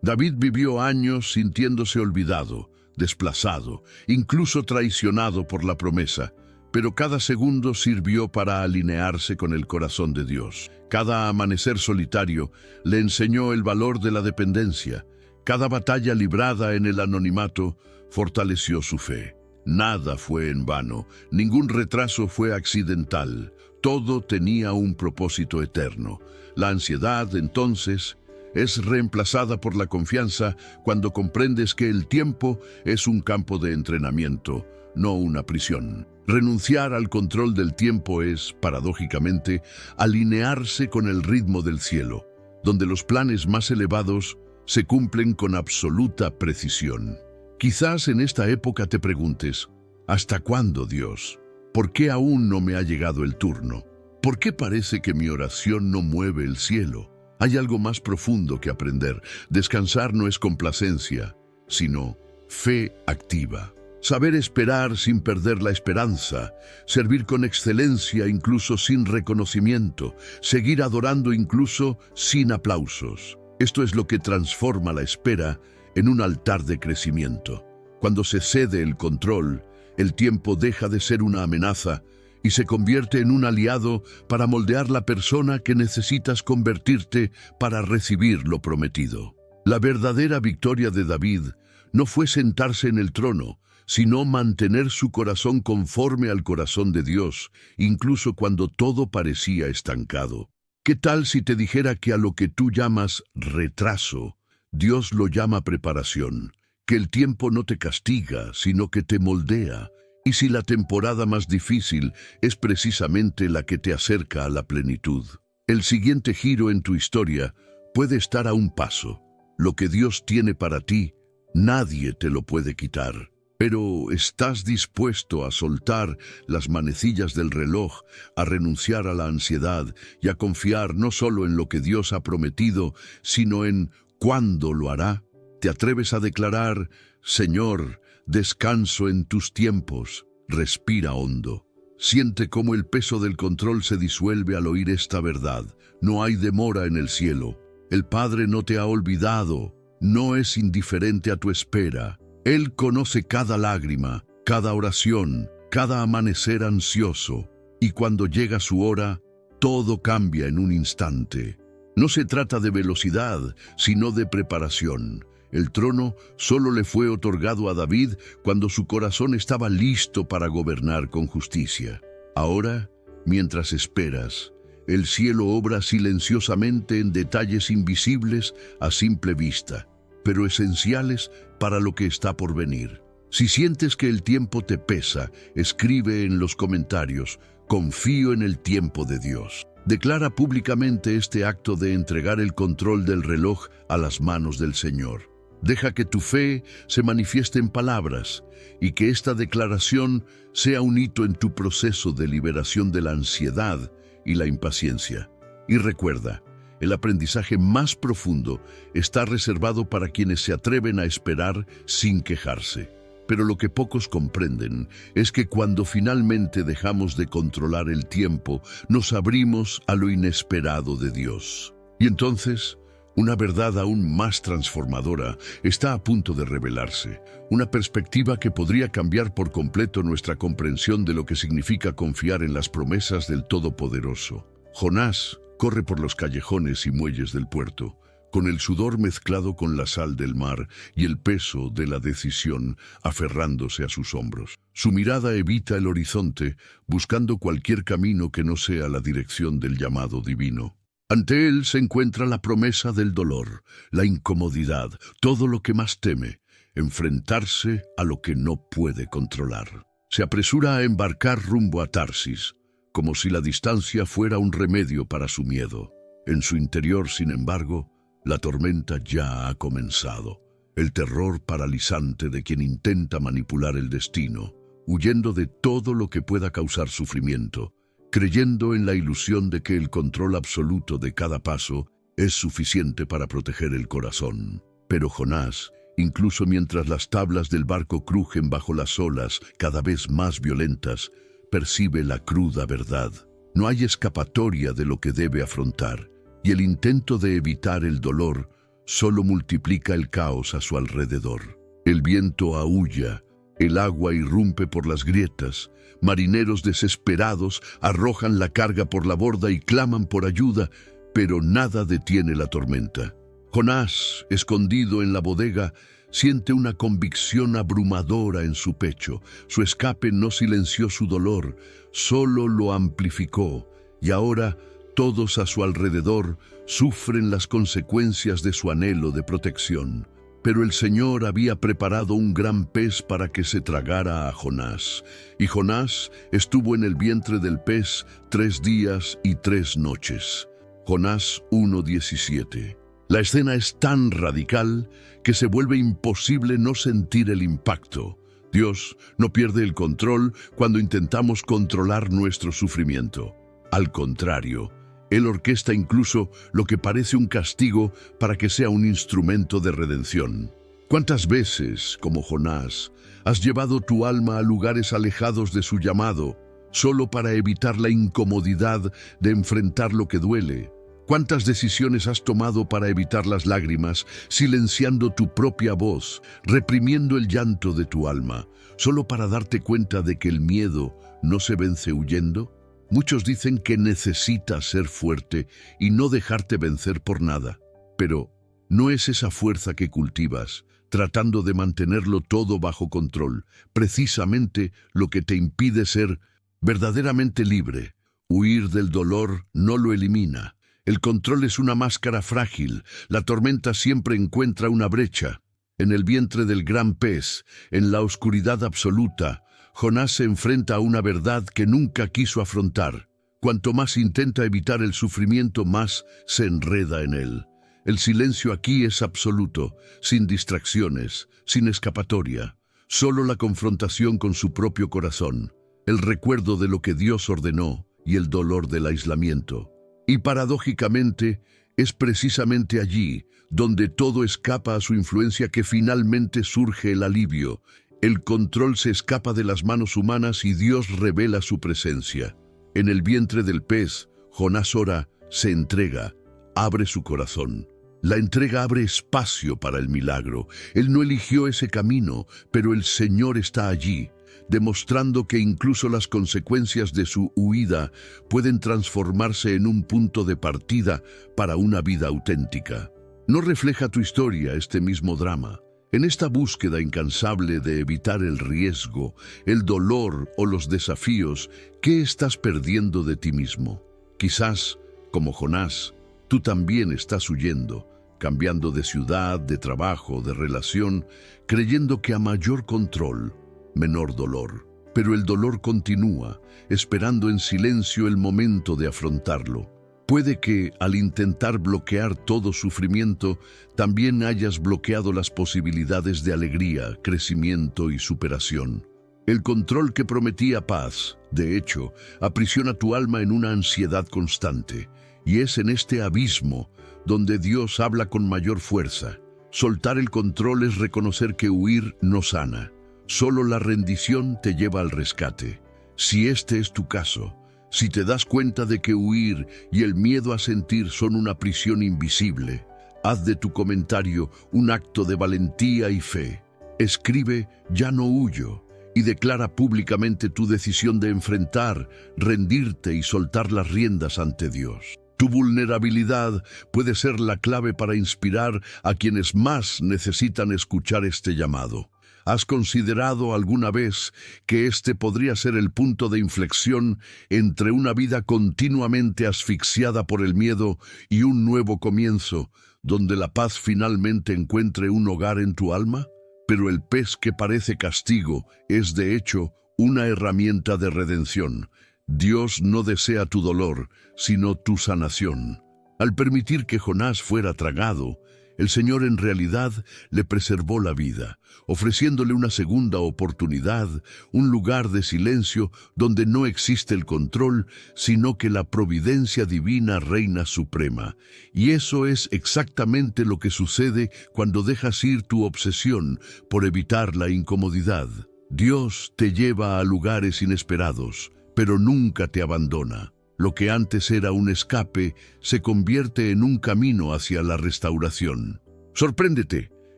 David vivió años sintiéndose olvidado, desplazado, incluso traicionado por la promesa, pero cada segundo sirvió para alinearse con el corazón de Dios. Cada amanecer solitario le enseñó el valor de la dependencia. Cada batalla librada en el anonimato fortaleció su fe. Nada fue en vano, ningún retraso fue accidental, todo tenía un propósito eterno. La ansiedad, entonces, es reemplazada por la confianza cuando comprendes que el tiempo es un campo de entrenamiento, no una prisión. Renunciar al control del tiempo es, paradójicamente, alinearse con el ritmo del cielo, donde los planes más elevados se cumplen con absoluta precisión. Quizás en esta época te preguntes, ¿hasta cuándo, Dios? ¿Por qué aún no me ha llegado el turno? ¿Por qué parece que mi oración no mueve el cielo? Hay algo más profundo que aprender. Descansar no es complacencia, sino fe activa. Saber esperar sin perder la esperanza, servir con excelencia incluso sin reconocimiento, seguir adorando incluso sin aplausos. Esto es lo que transforma la espera en un altar de crecimiento. Cuando se cede el control, el tiempo deja de ser una amenaza y se convierte en un aliado para moldear la persona que necesitas convertirte para recibir lo prometido. La verdadera victoria de David no fue sentarse en el trono, sino mantener su corazón conforme al corazón de Dios, incluso cuando todo parecía estancado. ¿Qué tal si te dijera que a lo que tú llamas retraso, Dios lo llama preparación? Que el tiempo no te castiga, sino que te moldea. Y si la temporada más difícil es precisamente la que te acerca a la plenitud. El siguiente giro en tu historia puede estar a un paso. Lo que Dios tiene para ti, nadie te lo puede quitar. Pero ¿estás dispuesto a soltar las manecillas del reloj, a renunciar a la ansiedad y a confiar no solo en lo que Dios ha prometido, sino en cuándo lo hará? ¿Te atreves a declarar, Señor, descanso en tus tiempos? Respira hondo. Siente cómo el peso del control se disuelve al oír esta verdad. No hay demora en el cielo. El Padre no te ha olvidado. No es indiferente a tu espera. Él conoce cada lágrima, cada oración, cada amanecer ansioso. Y cuando llega su hora, todo cambia en un instante. No se trata de velocidad, sino de preparación. El trono solo le fue otorgado a David cuando su corazón estaba listo para gobernar con justicia. Ahora, mientras esperas, el cielo obra silenciosamente en detalles invisibles a simple vista, pero esenciales para lo que está por venir. Si sientes que el tiempo te pesa, escribe en los comentarios, confío en el tiempo de Dios. Declara públicamente este acto de entregar el control del reloj a las manos del Señor. Deja que tu fe se manifieste en palabras y que esta declaración sea un hito en tu proceso de liberación de la ansiedad y la impaciencia. Y recuerda, el aprendizaje más profundo está reservado para quienes se atreven a esperar sin quejarse. Pero lo que pocos comprenden es que cuando finalmente dejamos de controlar el tiempo, nos abrimos a lo inesperado de Dios. Y entonces, una verdad aún más transformadora está a punto de revelarse, una perspectiva que podría cambiar por completo nuestra comprensión de lo que significa confiar en las promesas del Todopoderoso. Jonás corre por los callejones y muelles del puerto, con el sudor mezclado con la sal del mar y el peso de la decisión aferrándose a sus hombros. Su mirada evita el horizonte, buscando cualquier camino que no sea la dirección del llamado divino. Ante él se encuentra la promesa del dolor, la incomodidad, todo lo que más teme, enfrentarse a lo que no puede controlar. Se apresura a embarcar rumbo a Tarsis, como si la distancia fuera un remedio para su miedo. En su interior, sin embargo, la tormenta ya ha comenzado. El terror paralizante de quien intenta manipular el destino, huyendo de todo lo que pueda causar sufrimiento, creyendo en la ilusión de que el control absoluto de cada paso es suficiente para proteger el corazón. Pero Jonás, incluso mientras las tablas del barco crujen bajo las olas cada vez más violentas, percibe la cruda verdad. No hay escapatoria de lo que debe afrontar, y el intento de evitar el dolor solo multiplica el caos a su alrededor. El viento aúlla, el agua irrumpe por las grietas, marineros desesperados arrojan la carga por la borda y claman por ayuda, pero nada detiene la tormenta. Jonás, escondido en la bodega, siente una convicción abrumadora en su pecho. Su escape no silenció su dolor, solo lo amplificó, y ahora todos a su alrededor sufren las consecuencias de su anhelo de protección. Pero el Señor había preparado un gran pez para que se tragara a Jonás, y Jonás estuvo en el vientre del pez 3 días y 3 noches. Jonás 1:17. La escena es tan radical que se vuelve imposible no sentir el impacto. Dios no pierde el control cuando intentamos controlar nuestro sufrimiento. Al contrario, Él orquesta incluso lo que parece un castigo para que sea un instrumento de redención. ¿Cuántas veces, como Jonás, has llevado tu alma a lugares alejados de su llamado, solo para evitar la incomodidad de enfrentar lo que duele? ¿Cuántas decisiones has tomado para evitar las lágrimas, silenciando tu propia voz, reprimiendo el llanto de tu alma, solo para darte cuenta de que el miedo no se vence huyendo? Muchos dicen que necesitas ser fuerte y no dejarte vencer por nada, pero no es esa fuerza que cultivas, tratando de mantenerlo todo bajo control, precisamente lo que te impide ser verdaderamente libre. Huir del dolor no lo elimina. El control es una máscara frágil. La tormenta siempre encuentra una brecha. En el vientre del gran pez, en la oscuridad absoluta, Jonás se enfrenta a una verdad que nunca quiso afrontar. Cuanto más intenta evitar el sufrimiento, más se enreda en él. El silencio aquí es absoluto, sin distracciones, sin escapatoria. Solo la confrontación con su propio corazón, el recuerdo de lo que Dios ordenó y el dolor del aislamiento. Y paradójicamente, es precisamente allí donde todo escapa a su influencia que finalmente surge el alivio. El control se escapa de las manos humanas y Dios revela su presencia. En el vientre del pez, Jonás ora, se entrega, abre su corazón. La entrega abre espacio para el milagro. Él no eligió ese camino, pero el Señor está allí, demostrando que incluso las consecuencias de su huida pueden transformarse en un punto de partida para una vida auténtica. ¿No refleja tu historia este mismo drama? En esta búsqueda incansable de evitar el riesgo, el dolor o los desafíos, ¿qué estás perdiendo de ti mismo? Quizás, como Jonás, tú también estás huyendo, cambiando de ciudad, de trabajo, de relación, creyendo que a mayor control, menor dolor. Pero el dolor continúa, esperando en silencio el momento de afrontarlo. Puede que, al intentar bloquear todo sufrimiento, también hayas bloqueado las posibilidades de alegría, crecimiento y superación. El control que prometía paz, de hecho, aprisiona tu alma en una ansiedad constante, y es en este abismo donde Dios habla con mayor fuerza. Soltar el control es reconocer que huir no sana. Solo la rendición te lleva al rescate. Si este es tu caso, si te das cuenta de que huir y el miedo a sentir son una prisión invisible, haz de tu comentario un acto de valentía y fe. Escribe "Ya no huyo" y declara públicamente tu decisión de enfrentar, rendirte y soltar las riendas ante Dios. Tu vulnerabilidad puede ser la clave para inspirar a quienes más necesitan escuchar este llamado. ¿Has considerado alguna vez que este podría ser el punto de inflexión entre una vida continuamente asfixiada por el miedo y un nuevo comienzo, donde la paz finalmente encuentre un hogar en tu alma? Pero el pez que parece castigo es, de hecho, una herramienta de redención. Dios no desea tu dolor, sino tu sanación. Al permitir que Jonás fuera tragado, el Señor en realidad le preservó la vida, ofreciéndole una segunda oportunidad, un lugar de silencio donde no existe el control, sino que la providencia divina reina suprema. Y eso es exactamente lo que sucede cuando dejas ir tu obsesión por evitar la incomodidad. Dios te lleva a lugares inesperados, pero nunca te abandona. Lo que antes era un escape se convierte en un camino hacia la restauración. Sorpréndete,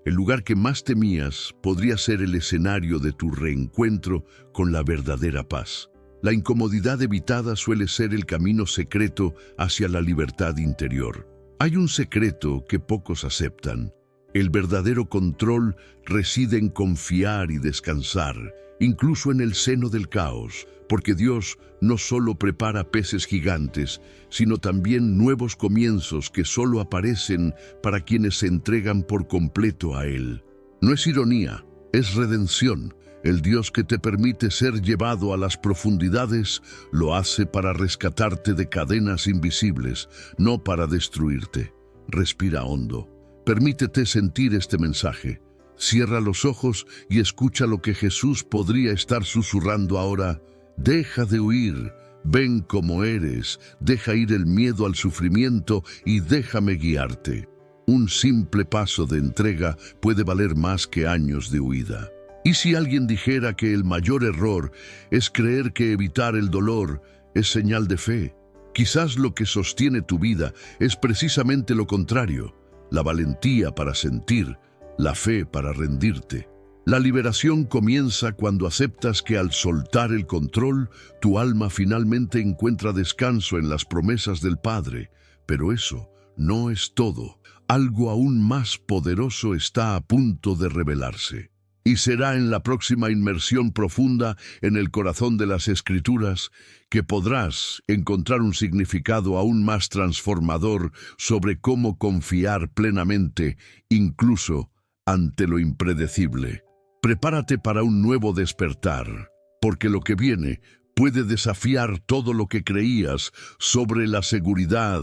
el lugar que más temías podría ser el escenario de tu reencuentro con la verdadera paz. La incomodidad evitada suele ser el camino secreto hacia la libertad interior. Hay un secreto que pocos aceptan. El verdadero control reside en confiar y descansar, incluso en el seno del caos, porque Dios no solo prepara peces gigantes, sino también nuevos comienzos que solo aparecen para quienes se entregan por completo a Él. No es ironía, es redención. El Dios que te permite ser llevado a las profundidades lo hace para rescatarte de cadenas invisibles, no para destruirte. Respira hondo. Permítete sentir este mensaje. Cierra los ojos y escucha lo que Jesús podría estar susurrando ahora. Deja de huir, ven como eres, deja ir el miedo al sufrimiento y déjame guiarte. Un simple paso de entrega puede valer más que años de huida. ¿Y si alguien dijera que el mayor error es creer que evitar el dolor es señal de fe? Quizás lo que sostiene tu vida es precisamente lo contrario: la valentía para sentir, la fe para rendirte. La liberación comienza cuando aceptas que al soltar el control, tu alma finalmente encuentra descanso en las promesas del Padre. Pero eso no es todo. Algo aún más poderoso está a punto de revelarse. Y será en la próxima inmersión profunda en el corazón de las Escrituras que podrás encontrar un significado aún más transformador sobre cómo confiar plenamente, incluso ante lo impredecible. Prepárate para un nuevo despertar, porque lo que viene puede desafiar todo lo que creías sobre la seguridad,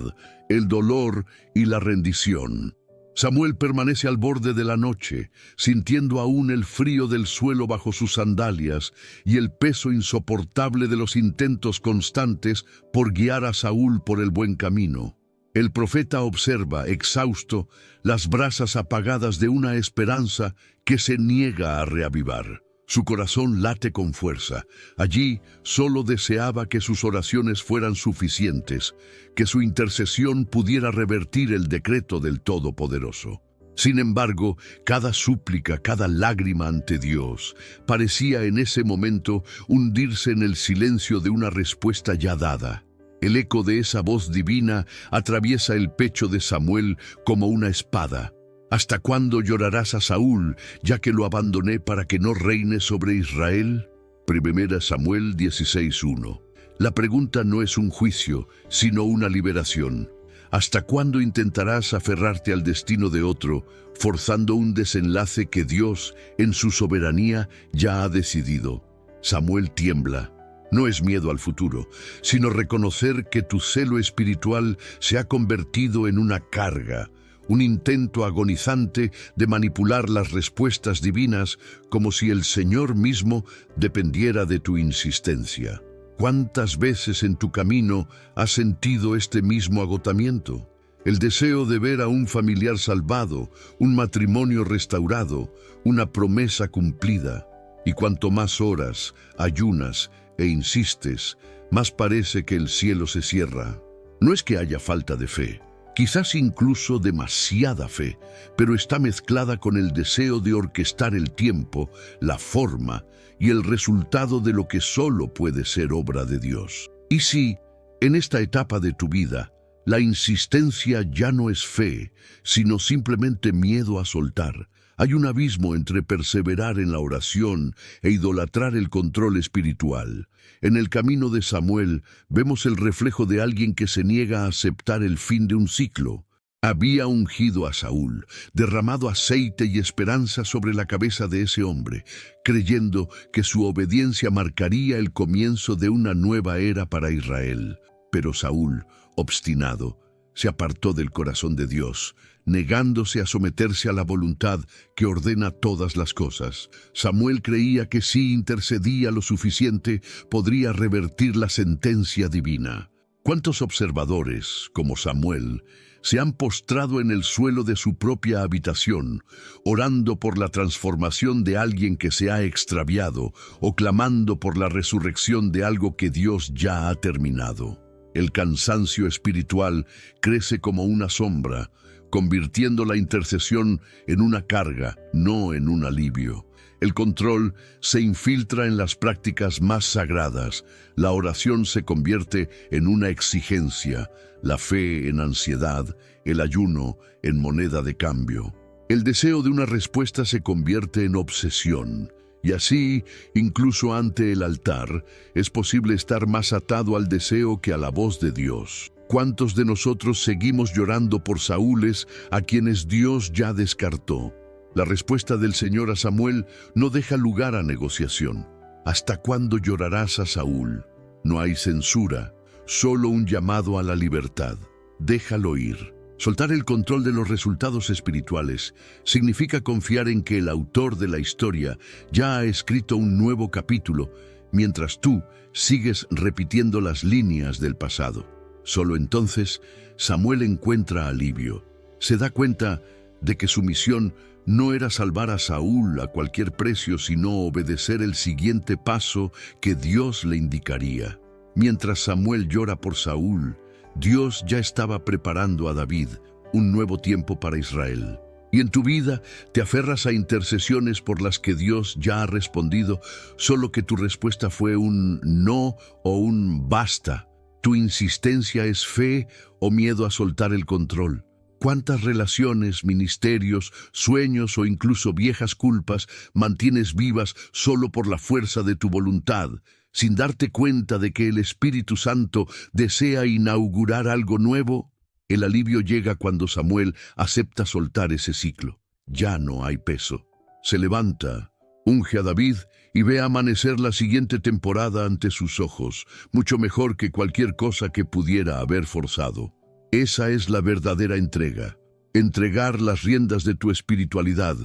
el dolor y la rendición. Samuel permanece al borde de la noche, sintiendo aún el frío del suelo bajo sus sandalias y el peso insoportable de los intentos constantes por guiar a Saúl por el buen camino. El profeta observa, exhausto, las brasas apagadas de una esperanza que se niega a reavivar. Su corazón late con fuerza. Allí solo deseaba que sus oraciones fueran suficientes, que su intercesión pudiera revertir el decreto del Todopoderoso. Sin embargo, cada súplica, cada lágrima ante Dios, parecía en ese momento hundirse en el silencio de una respuesta ya dada. El eco de esa voz divina atraviesa el pecho de Samuel como una espada. ¿Hasta cuándo llorarás a Saúl, ya que lo abandoné para que no reine sobre Israel? 1 Samuel 16:1. La pregunta no es un juicio, sino una liberación. ¿Hasta cuándo intentarás aferrarte al destino de otro, forzando un desenlace que Dios, en su soberanía, ya ha decidido? Samuel tiembla. No es miedo al futuro, sino reconocer que tu celo espiritual se ha convertido en una carga, un intento agonizante de manipular las respuestas divinas como si el Señor mismo dependiera de tu insistencia. ¿Cuántas veces en tu camino has sentido este mismo agotamiento? El deseo de ver a un familiar salvado, un matrimonio restaurado, una promesa cumplida. Y cuanto más oras, ayunas e insistes, más parece que el cielo se cierra. No es que haya falta de fe, quizás incluso demasiada fe, pero está mezclada con el deseo de orquestar el tiempo, la forma y el resultado de lo que solo puede ser obra de Dios. Y si, en esta etapa de tu vida, la insistencia ya no es fe, sino simplemente miedo a soltar, hay un abismo entre perseverar en la oración e idolatrar el control espiritual. En el camino de Samuel vemos el reflejo de alguien que se niega a aceptar el fin de un ciclo. Había ungido a Saúl, derramado aceite y esperanza sobre la cabeza de ese hombre, creyendo que su obediencia marcaría el comienzo de una nueva era para Israel. Pero Saúl, obstinado, se apartó del corazón de Dios, negándose a someterse a la voluntad que ordena todas las cosas. Samuel creía que si intercedía lo suficiente, podría revertir la sentencia divina. ¿Cuántos observadores, como Samuel, se han postrado en el suelo de su propia habitación, orando por la transformación de alguien que se ha extraviado o clamando por la resurrección de algo que Dios ya ha terminado? El cansancio espiritual crece como una sombra, convirtiendo la intercesión en una carga, no en un alivio. El control se infiltra en las prácticas más sagradas, la oración se convierte en una exigencia, la fe en ansiedad, el ayuno en moneda de cambio. El deseo de una respuesta se convierte en obsesión. Y así, incluso ante el altar, es posible estar más atado al deseo que a la voz de Dios. ¿Cuántos de nosotros seguimos llorando por Saúles a quienes Dios ya descartó? La respuesta del Señor a Samuel no deja lugar a negociación. ¿Hasta cuándo llorarás a Saúl? No hay censura, solo un llamado a la libertad. Déjalo ir. Soltar el control de los resultados espirituales significa confiar en que el autor de la historia ya ha escrito un nuevo capítulo, mientras tú sigues repitiendo las líneas del pasado. Solo entonces Samuel encuentra alivio. Se da cuenta de que su misión no era salvar a Saúl a cualquier precio, sino obedecer el siguiente paso que Dios le indicaría. Mientras Samuel llora por Saúl, Dios ya estaba preparando a David un nuevo tiempo para Israel. Y en tu vida te aferras a intercesiones por las que Dios ya ha respondido, solo que tu respuesta fue un no o un basta. Tu insistencia es fe o miedo a soltar el control. ¿Cuántas relaciones, ministerios, sueños o incluso viejas culpas mantienes vivas solo por la fuerza de tu voluntad, sin darte cuenta de que el Espíritu Santo desea inaugurar algo nuevo? El alivio llega cuando Samuel acepta soltar ese ciclo. Ya no hay peso. Se levanta, unge a David y ve amanecer la siguiente temporada ante sus ojos, mucho mejor que cualquier cosa que pudiera haber forzado. Esa es la verdadera entrega. Entregar las riendas de tu espiritualidad,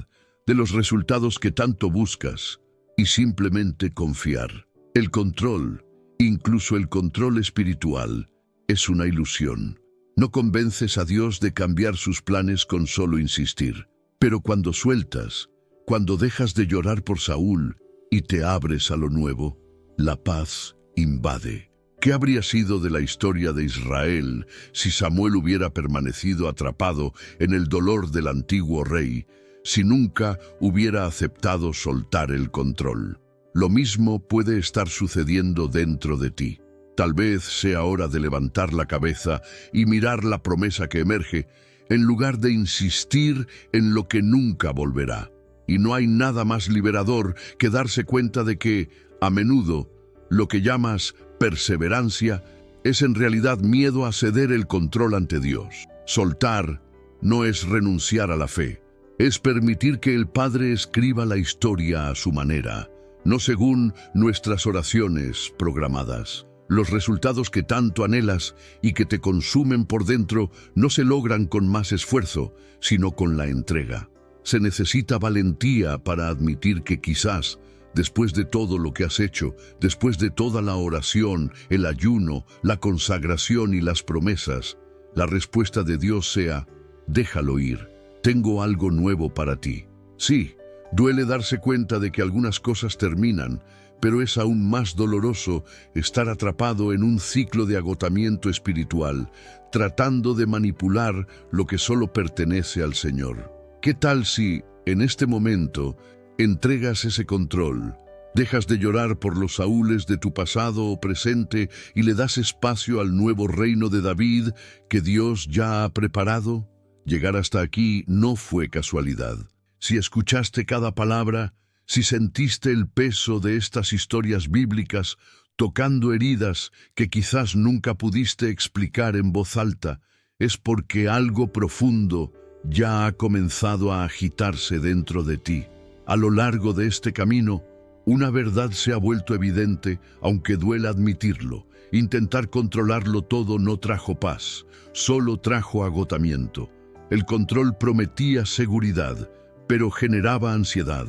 de los resultados que tanto buscas, y simplemente confiar. El control, incluso el control espiritual, es una ilusión. No convences a Dios de cambiar sus planes con solo insistir. Pero cuando sueltas, cuando dejas de llorar por Saúl y te abres a lo nuevo, la paz invade. ¿Qué habría sido de la historia de Israel si Samuel hubiera permanecido atrapado en el dolor del antiguo rey, si nunca hubiera aceptado soltar el control? Lo mismo puede estar sucediendo dentro de ti. Tal vez sea hora de levantar la cabeza y mirar la promesa que emerge, en lugar de insistir en lo que nunca volverá. Y no hay nada más liberador que darse cuenta de que, a menudo, lo que llamas perseverancia es en realidad miedo a ceder el control ante Dios. Soltar no es renunciar a la fe, es permitir que el Padre escriba la historia a su manera, no según nuestras oraciones programadas. Los resultados que tanto anhelas y que te consumen por dentro no se logran con más esfuerzo, sino con la entrega. Se necesita valentía para admitir que quizás, después de todo lo que has hecho, después de toda la oración, el ayuno, la consagración y las promesas, la respuesta de Dios sea: déjalo ir, tengo algo nuevo para ti. Sí, duele darse cuenta de que algunas cosas terminan, pero es aún más doloroso estar atrapado en un ciclo de agotamiento espiritual, tratando de manipular lo que solo pertenece al Señor. ¿Qué tal si, en este momento, entregas ese control, dejas de llorar por los Saúles de tu pasado o presente y le das espacio al nuevo reino de David que Dios ya ha preparado? Llegar hasta aquí no fue casualidad. Si escuchaste cada palabra, si sentiste el peso de estas historias bíblicas tocando heridas que quizás nunca pudiste explicar en voz alta, es porque algo profundo ya ha comenzado a agitarse dentro de ti. A lo largo de este camino, una verdad se ha vuelto evidente, aunque duela admitirlo. Intentar controlarlo todo no trajo paz, solo trajo agotamiento. El control prometía seguridad, pero generaba ansiedad.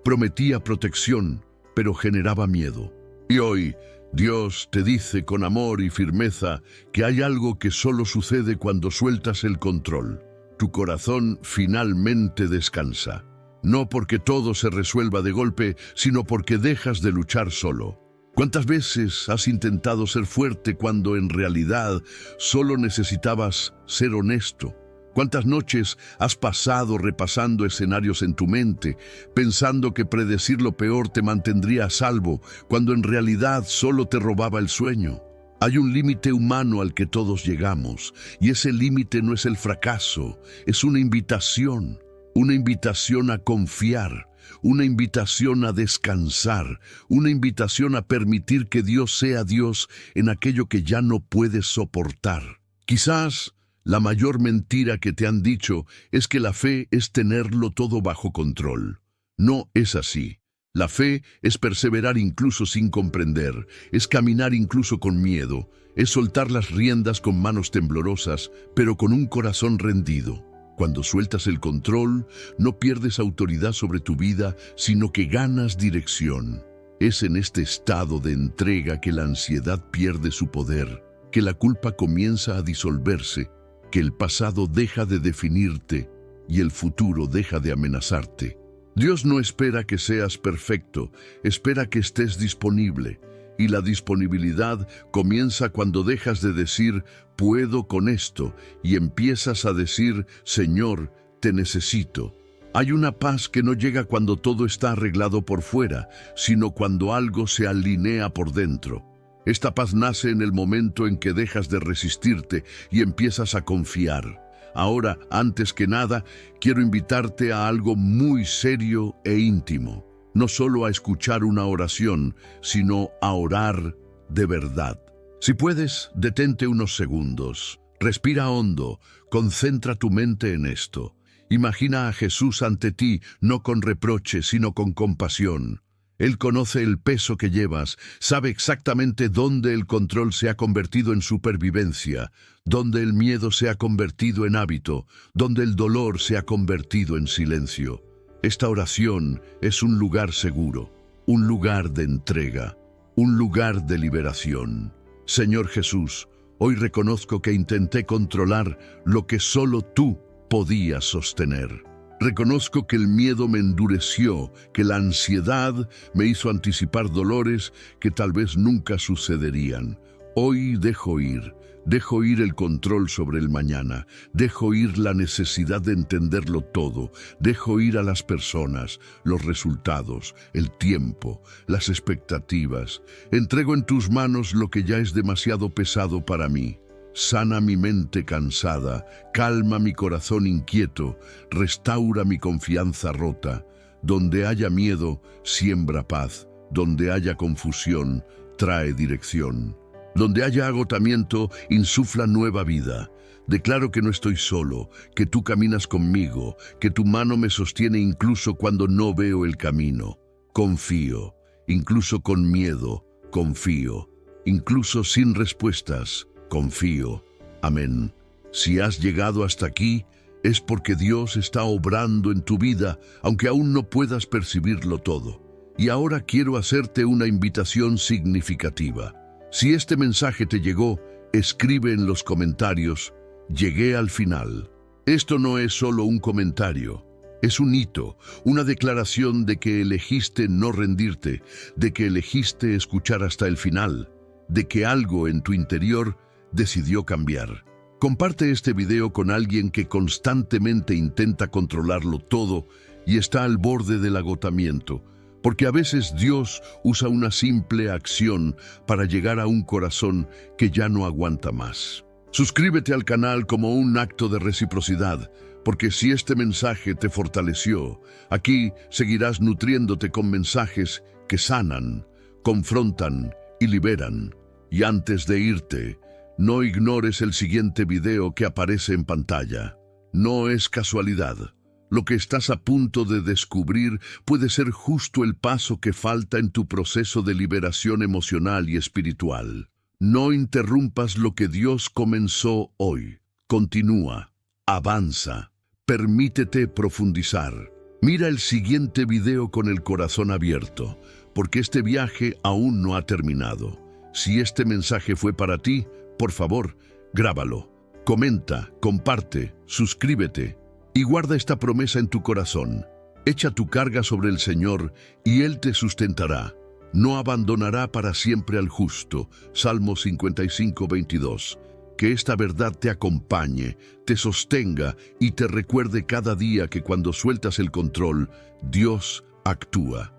Prometía protección, pero generaba miedo. Y hoy, Dios te dice con amor y firmeza que hay algo que solo sucede cuando sueltas el control. Tu corazón finalmente descansa. No porque todo se resuelva de golpe, sino porque dejas de luchar solo. ¿Cuántas veces has intentado ser fuerte cuando en realidad solo necesitabas ser honesto? ¿Cuántas noches has pasado repasando escenarios en tu mente, pensando que predecir lo peor te mantendría a salvo, cuando en realidad solo te robaba el sueño? Hay un límite humano al que todos llegamos, y ese límite no es el fracaso, es una invitación a confiar, una invitación a descansar, una invitación a permitir que Dios sea Dios en aquello que ya no puedes soportar. Quizás la mayor mentira que te han dicho es que la fe es tenerlo todo bajo control. No es así. La fe es perseverar incluso sin comprender, es caminar incluso con miedo, es soltar las riendas con manos temblorosas, pero con un corazón rendido. Cuando sueltas el control, no pierdes autoridad sobre tu vida, sino que ganas dirección. Es en este estado de entrega que la ansiedad pierde su poder, que la culpa comienza a disolverse, que el pasado deja de definirte y el futuro deja de amenazarte. Dios no espera que seas perfecto, espera que estés disponible. Y la disponibilidad comienza cuando dejas de decir, puedo con esto, y empiezas a decir, Señor, te necesito. Hay una paz que no llega cuando todo está arreglado por fuera, sino cuando algo se alinea por dentro. Esta paz nace en el momento en que dejas de resistirte y empiezas a confiar. Ahora, antes que nada, quiero invitarte a algo muy serio e íntimo. No solo a escuchar una oración, sino a orar de verdad. Si puedes, detente unos segundos. Respira hondo, concentra tu mente en esto. Imagina a Jesús ante ti, no con reproche, sino con compasión. Él conoce el peso que llevas, sabe exactamente dónde el control se ha convertido en supervivencia, dónde el miedo se ha convertido en hábito, dónde el dolor se ha convertido en silencio. Esta oración es un lugar seguro, un lugar de entrega, un lugar de liberación. Señor Jesús, hoy reconozco que intenté controlar lo que solo tú podías sostener. Reconozco que el miedo me endureció, que la ansiedad me hizo anticipar dolores que tal vez nunca sucederían. Hoy dejo ir el control sobre el mañana, dejo ir la necesidad de entenderlo todo, dejo ir a las personas, los resultados, el tiempo, las expectativas. Entrego en tus manos lo que ya es demasiado pesado para mí. Sana mi mente cansada, calma mi corazón inquieto, restaura mi confianza rota. Donde haya miedo, siembra paz. Donde haya confusión, trae dirección. Donde haya agotamiento, insufla nueva vida. Declaro que no estoy solo, que tú caminas conmigo, que tu mano me sostiene incluso cuando no veo el camino. Confío, incluso con miedo, confío, incluso sin respuestas. Confío. Amén. Si has llegado hasta aquí, es porque Dios está obrando en tu vida, aunque aún no puedas percibirlo todo. Y ahora quiero hacerte una invitación significativa. Si este mensaje te llegó, escribe en los comentarios, llegué al final. Esto no es solo un comentario, es un hito, una declaración de que elegiste no rendirte, de que elegiste escuchar hasta el final, de que algo en tu interior decidió cambiar. Comparte este video con alguien que constantemente intenta controlarlo todo y está al borde del agotamiento, porque a veces Dios usa una simple acción para llegar a un corazón que ya no aguanta más. Suscríbete al canal como un acto de reciprocidad, porque si este mensaje te fortaleció, aquí seguirás nutriéndote con mensajes que sanan, confrontan y liberan. Y antes de irte, no ignores el siguiente video que aparece en pantalla. No es casualidad. Lo que estás a punto de descubrir puede ser justo el paso que falta en tu proceso de liberación emocional y espiritual. No interrumpas lo que Dios comenzó hoy. Continúa, avanza, permítete profundizar. Mira el siguiente video con el corazón abierto, porque este viaje aún no ha terminado. Si este mensaje fue para ti, por favor, grábalo, comenta, comparte, suscríbete y guarda esta promesa en tu corazón. Echa tu carga sobre el Señor y Él te sustentará. No abandonará para siempre al justo. Salmo 55:22. Que esta verdad te acompañe, te sostenga y te recuerde cada día que cuando sueltas el control, Dios actúa.